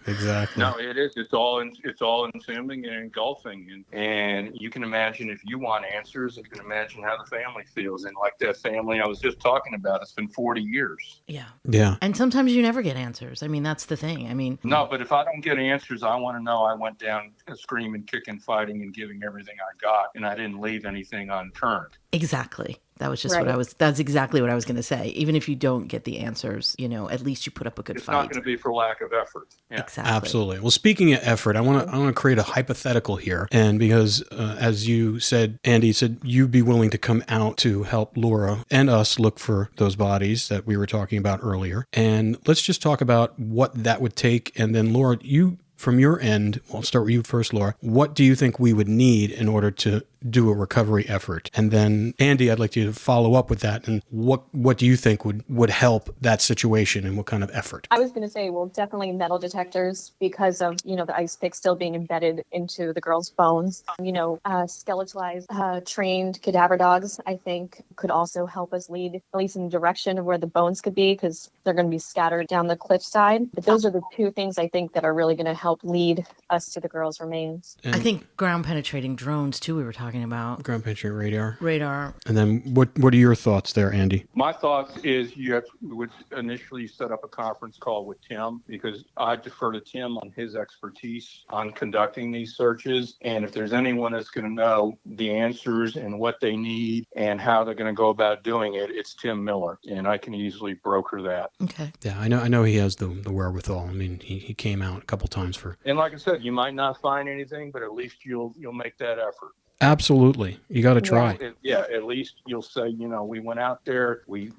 exactly. No, it is. It's all consuming and engulfing, and you can imagine if you want answers, you can imagine how the family feels. And like that family I was just talking about, it's been 40 years. Yeah. And sometimes you never get answers. I mean, that's the thing. I mean, No, but if I don't get answers, I want to know I went down screaming, kicking, fighting, and giving everything I got, and I didn't leave anything unturned. exactly. That was just that's exactly what I was going to say. Even if you don't get the answers, at least you put up a good fight. It's not going to be for lack of effort. Yeah. Exactly. Absolutely. Well, speaking of effort, I want to create a hypothetical here. And because, as you said, Andy said, you'd be willing to come out to help Laura and us look for those bodies that we were talking about earlier. And let's just talk about what that would take. And then, Laura, from your end, I'll start with you first, Laura. What do you think we would need in order to do a recovery effort? And then, Andy, I'd like you to follow up with that. And what do you think would help that situation, and what kind of effort? I was going to say, well, definitely metal detectors because of, the ice pick still being embedded into the girls' bones. Skeletalized, trained cadaver dogs, I think, could also help us lead, at least in the direction of where the bones could be, because they're going to be scattered down the cliffside. But those are the two things I think that are really going to help lead us to the girls' remains. And I think ground penetrating drones, too, we were talking about. ground penetrating Radar. And then what are your thoughts there, Andy? My thoughts is you would initially set up a conference call with Tim, because I defer to Tim on his expertise on conducting these searches. And if there's anyone that's going to know the answers and what they need and how they're going to go about doing it, it's Tim Miller. And I can easily broker that. Okay. Yeah, I know he has the wherewithal. I mean, he came out a couple times for. And like I said, you might not find anything, but at least you'll make that effort. Absolutely. You got to try. At least you'll say, we went out there, we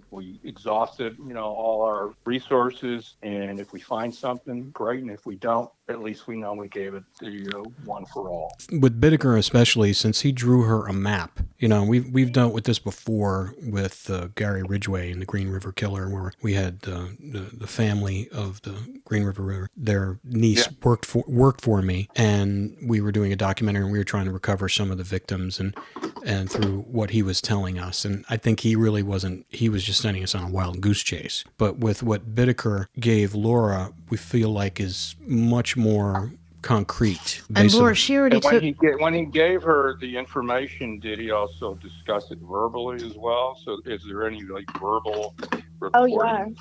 exhausted, all our resources. And if we find something, great. And if we don't, at least we know we gave it the one for all. With Bittaker especially, since he drew her a map, we've dealt with this before with Gary Ridgway and the Green River Killer, where we had the family of the Green River, their niece worked for me, and we were doing a documentary, and we were trying to recover some of the victims and through what he was telling us. And I think he really wasn't, he was just sending us on a wild goose chase. But with what Bittaker gave Laura, we feel like is much more concrete. And Laura, she already took... When he gave her the information, did he also discuss it verbally as well? So is there any verbal recordings? Oh,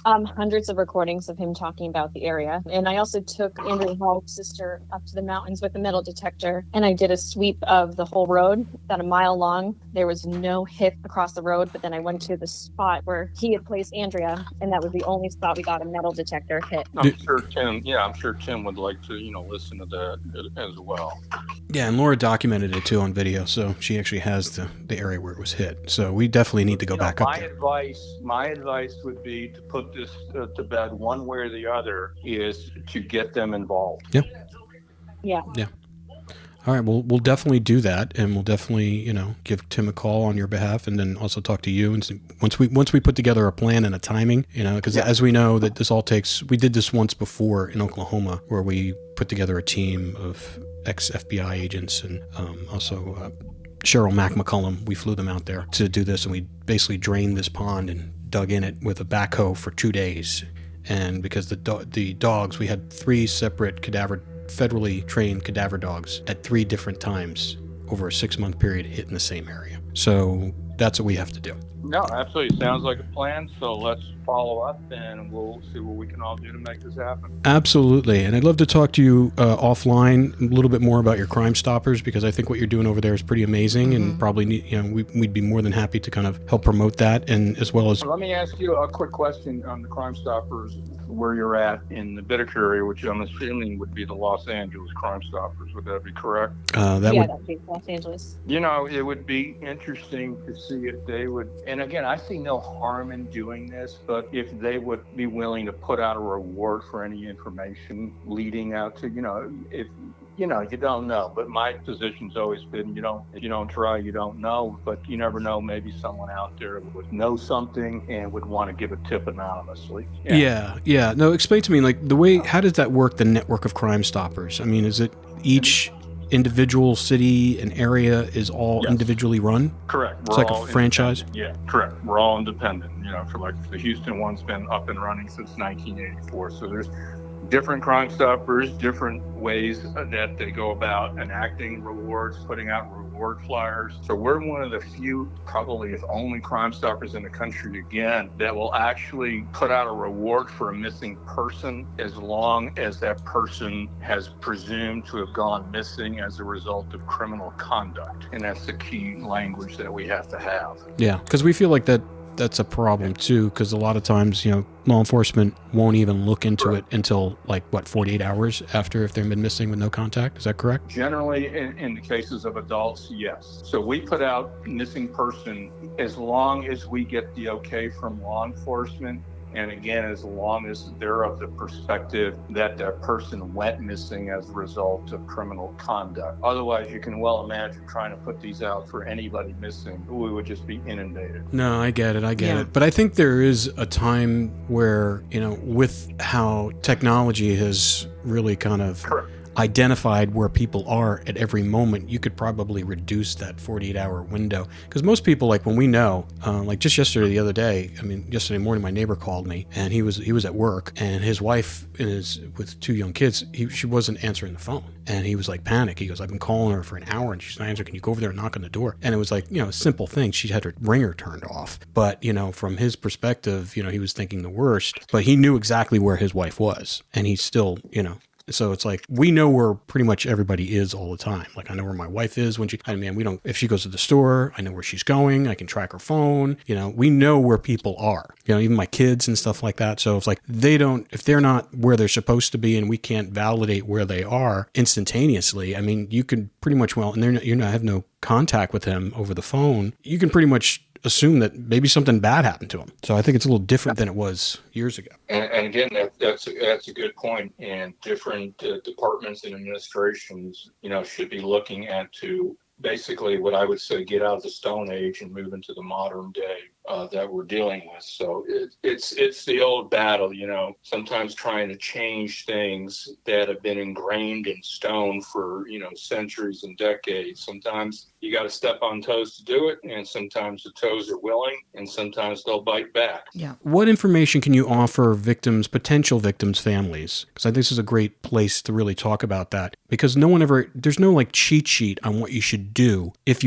yeah. Hundreds of recordings of him talking about the area. And I also took Andrea Hall's sister up to the mountains with a metal detector, and I did a sweep of the whole road, about a mile long. There was no hit across the road, but then I went to the spot where he had placed Andrea, and that was the only spot we got a metal detector hit. I'm sure Tim would like to, listen to that as well. Yeah, and Laura documented it too on video, so she actually has the area where it was hit. So we definitely need to go back up there. My advice would be to put this to bed one way or the other, is to get them involved. Yeah. All right, we'll definitely do that, and we'll definitely, give Tim a call on your behalf, and then also talk to you. And see, once we put together a plan and a timing, because as we know that this all takes, we did this once before in Oklahoma, where we put together a team of ex-FBI agents and also Cheryl Mack McCullum. We flew them out there to do this, and we basically drained this pond and dug in it with a backhoe for 2 days. And because the dogs, we had 3 separate federally trained cadaver dogs at 3 different times over a 6-month period hit in the same area. So that's what we have to do. No, absolutely. Sounds like a plan. So let's follow up, and we'll see what we can all do to make this happen. Absolutely. And I'd love to talk to you offline a little bit more about your Crimestoppers, because I think what you're doing over there is pretty amazing, and probably we'd be more than happy to kind of help promote that, and as well as... Let me ask you a quick question on the Crimestoppers, where you're at in the Bittaker area, which I'm assuming would be the Los Angeles Crimestoppers. Would that be correct? That'd be Los Angeles. It would be interesting to see if they would, and again, I see no harm in doing this, but if they would be willing to put out a reward for any information leading out to, if you don't know. But my position's always been, if you don't try, you don't know. But you never know, maybe someone out there would know something and would want to give a tip anonymously. Yeah. No, explain to me, how does that work, the network of Crimestoppers? I mean, is it each individual city and area is all individually run? Correct. It's like a franchise? Yeah, correct. We're all independent. For the Houston one's been up and running since 1984. So different Crime Stoppers, different ways that they go about enacting rewards, putting out reward flyers. So we're one of the few, probably if only, Crime Stoppers in the country, again, that will actually put out a reward for a missing person as long as that person has presumed to have gone missing as a result of criminal conduct. And that's the key language that we have to have. Yeah, because we feel like that's a problem too, because a lot of times, law enforcement won't even look into it until 48 hours after, if they've been missing with no contact. Is that correct? Generally, in the cases of adults, yes. So we put out missing person as long as we get the okay from law enforcement. And again, as long as they're of the perspective that that person went missing as a result of criminal conduct. Otherwise, you can well imagine trying to put these out for anybody missing. We would just be inundated. No, I get it. But I think there is a time where, with how technology has really kind of identified where people are at every moment, you could probably reduce that 48-hour window. Because most people, when we know, just yesterday morning, my neighbor called me, and he was at work, and his wife with two young kids, she wasn't answering the phone, and he was panicked. He goes, "I've been calling her for an hour, and she's not answering. Can you go over there and knock on the door?" And it was a simple thing. She had her ringer turned off, but from his perspective, he was thinking the worst, but he knew exactly where his wife was, and he still, So it's we know where pretty much everybody is all the time. I know where my wife is when if she goes to the store, I know where she's going. I can track her phone. We know where people are, even my kids and stuff like that. So it's if they're not where they're supposed to be and we can't validate where they are instantaneously, you can pretty much, and you have no contact with them over the phone, you can pretty much assume that maybe something bad happened to him. So I think it's a little different than it was years ago. And again, that's a good point. And different departments and administrations, should be looking at to basically what I would say get out of the Stone Age and move into the modern day that we're dealing with. So it's the old battle, sometimes trying to change things that have been ingrained in stone for, centuries and decades. Sometimes you got to step on toes to do it, and sometimes the toes are willing, and sometimes they'll bite back. Yeah. What information can you offer potential victims' families? Because I think this is a great place to really talk about that, because there's no cheat sheet on what you should do if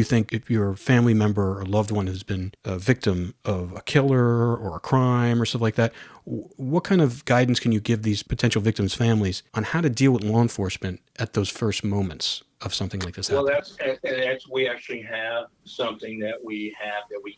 your family member or loved one has been a victim of a killer or a crime or stuff like that. What kind of guidance can you give these potential victims' families on how to deal with law enforcement at those first moments of something like this happening? Well, we actually have something that we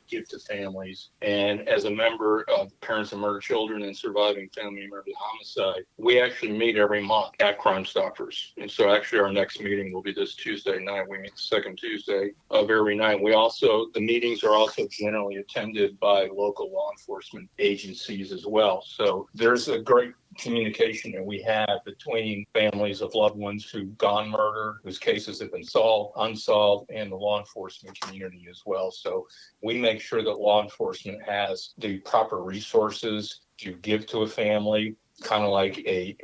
give to families. And as a member of Parents of Murdered Children and Surviving Family Members of Homicide, we actually meet every month at Crime Stoppers. And so actually our next meeting will be this Tuesday night. We meet the second Tuesday of every night. The meetings are also generally attended by local law enforcement agencies as well. So there's a great communication that we have between families of loved ones who've gone murder, whose cases have been solved, unsolved, and the law enforcement community as well. So we make sure that law enforcement has the proper resources to give to a family, kind of like a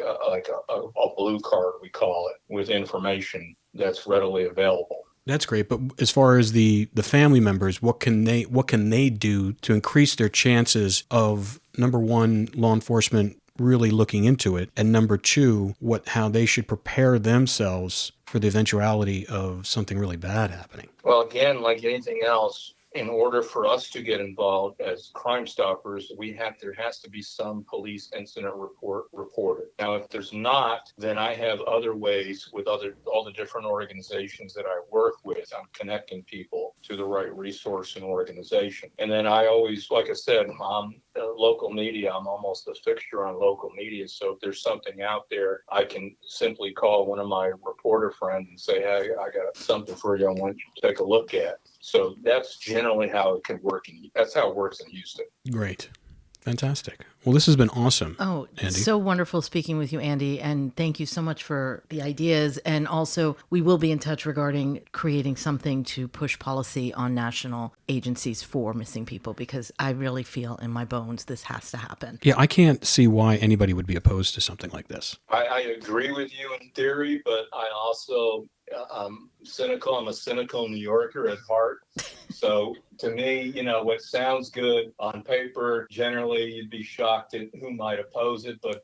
blue card, we call it, with information that's readily available. That's great. But as far as the family members, what can they do to increase their chances of, number one, law enforcement really looking into it, and number two, how they should prepare themselves for the eventuality of something really bad happening? Well, again, like anything else, in order for us to get involved as Crime Stoppers, there has to be some police incident report reported. Now, if there's not, then I have other ways with all the different organizations that I work with. I'm connecting people to the right resource and organization. And then I always, like I said, local media, I'm almost a fixture on local media. So if there's something out there, I can simply call one of my reporter friends and say, "Hey, I got something for you I want you to take a look at." So that's generally how it can work. That's how it works in Houston. Great. Fantastic. Well, this has been awesome. Oh, Andy. So wonderful speaking with you, Andy. And thank you so much for the ideas. And also, we will be in touch regarding creating something to push policy on national agencies for missing people, because I really feel in my bones this has to happen. Yeah, I can't see why anybody would be opposed to something like this. I agree with you in theory, but I also I'm cynical. I'm a cynical New Yorker at heart. So to me, what sounds good on paper, generally you'd be shocked at who might oppose it. But,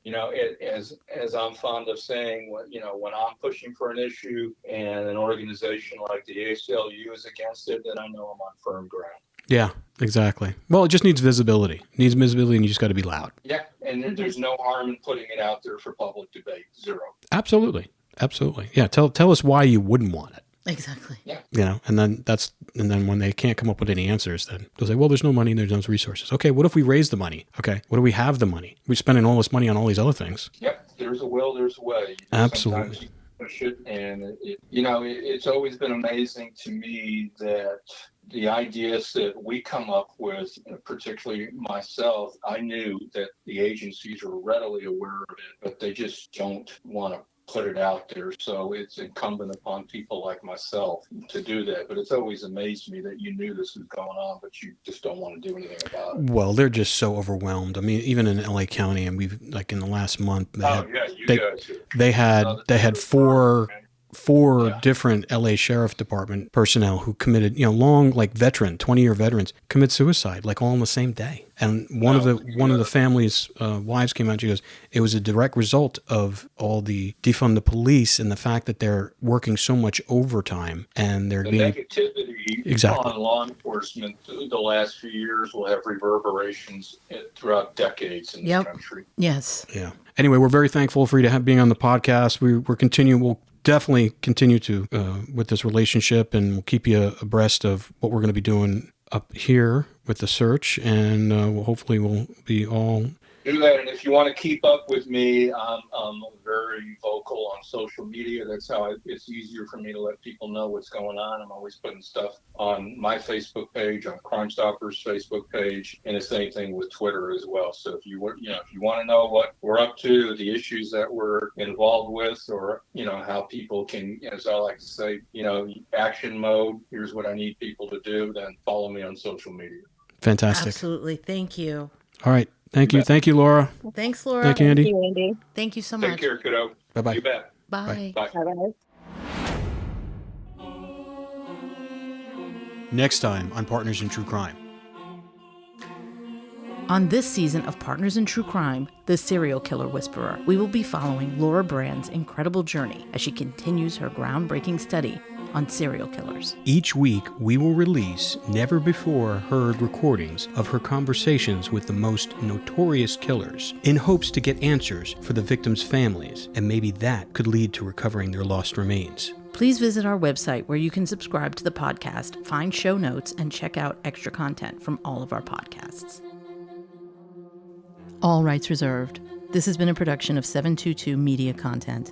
as I'm fond of saying, when I'm pushing for an issue and an organization like the ACLU is against it, then I know I'm on firm ground. Yeah, exactly. Well, it just needs visibility. It needs visibility, and you just got to be loud. Yeah, and there's no harm in putting it out there for public debate. Zero. Absolutely. Yeah, tell us why you wouldn't want it. Exactly. Yeah. And then when they can't come up with any answers, then they'll say, well, there's no money and there's no resources. Okay, what if we raise the money? Okay, what do we have the money? We're spending all this money on all these other things. Yep, there's a will, there's a way. Absolutely. Sometimes you push it, and it's always been amazing to me that the ideas that we come up with, particularly myself, I knew that the agencies are readily aware of it, but they just don't want to put it out there. So it's incumbent upon people like myself to do that. But it's always amazed me that you knew this was going on, but you just don't want to do anything about it. Well, they're just so overwhelmed. I mean, even in LA County, and we've in the last month, they had four different LA Sheriff Department personnel who committed, long, 20-year veterans commit suicide, all on the same day. And one of the family's wives came out and she goes, it was a direct result of all the defund the police and the fact that they're working so much overtime and they're being negativity on law enforcement the last few years will have reverberations throughout decades in this country. Yes. Yeah. Anyway, we're very thankful for you being on the podcast. We'll definitely continue to with this relationship, and we'll keep you abreast of what we're going to be doing up here with the search, and hopefully we'll be all do that. And if you want to keep up with me, I'm very vocal on social media. That's how it's easier for me to let people know what's going on. I'm always putting stuff on my Facebook page, on Crimestoppers Facebook page, and the same thing with Twitter as well. So if you want to know what we're up to, the issues that we're involved with, or how people can, as I like to say, action mode, here's what I need people to do, then follow me on social media. Fantastic. Absolutely. Thank you. All right. Thank you, Laura. Thanks, Laura. Thank you, Andy. Thank you, Andy. Thank you so much. Take care, kiddo. Bye-bye. You bet. Bye. Bye. Bye-bye. Next time on Partners in True Crime. On this season of Partners in True Crime, The Serial Killer Whisperer, we will be following Laura Brand's incredible journey as she continues her groundbreaking study on serial killers. Each week, we will release never-before-heard recordings of her conversations with the most notorious killers in hopes to get answers for the victims' families, and maybe that could lead to recovering their lost remains. Please visit our website where you can subscribe to the podcast, find show notes, and check out extra content from all of our podcasts. All rights reserved. This has been a production of 722 Media Content.